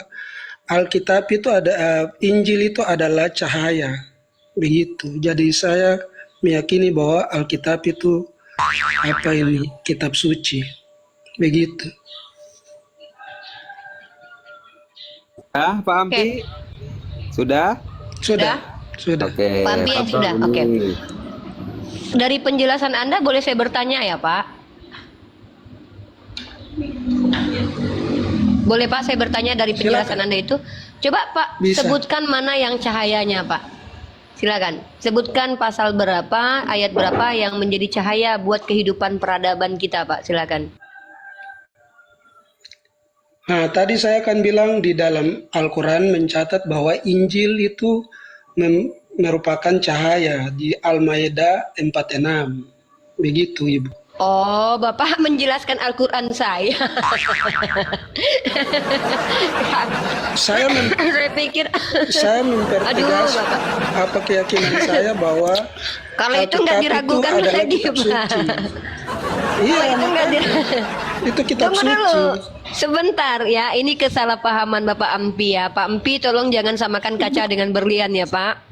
Alkitab itu Injil itu adalah cahaya. Begitu. Jadi saya meyakini bahwa Alkitab itu kitab suci. Begitu. Pak Ampi? Sudah? Sudah. Oke. Pak Ampi yang sudah. Oke. Dari penjelasan Anda boleh saya bertanya ya Pak? Boleh Pak saya bertanya dari penjelasan Anda itu? Coba Pak sebutkan mana yang cahayanya Pak. Silakan. Sebutkan pasal berapa, ayat berapa yang menjadi cahaya buat kehidupan peradaban kita Pak. Silakan. Nah, tadi saya akan bilang di dalam Al-Quran mencatat bahwa Injil itu merupakan cahaya di Al-Maidah 46. Begitu, Ibu. Oh, Bapak menjelaskan Al-Quran saya. Saya pikir. saya mempertegas Aduh, Bapak. apa keyakinan saya bahwa Kalau itu nggak Alkitab diragukan itu adalah lagi, kitab Pak. suci. Iya, Kalau itu nggak itu kitab Tunggu suci. dulu, sebentar ya. Ini kesalahpahaman Bapak Ampi ya. Pak Ampi, tolong jangan samakan kaca dengan berlian ya, Pak.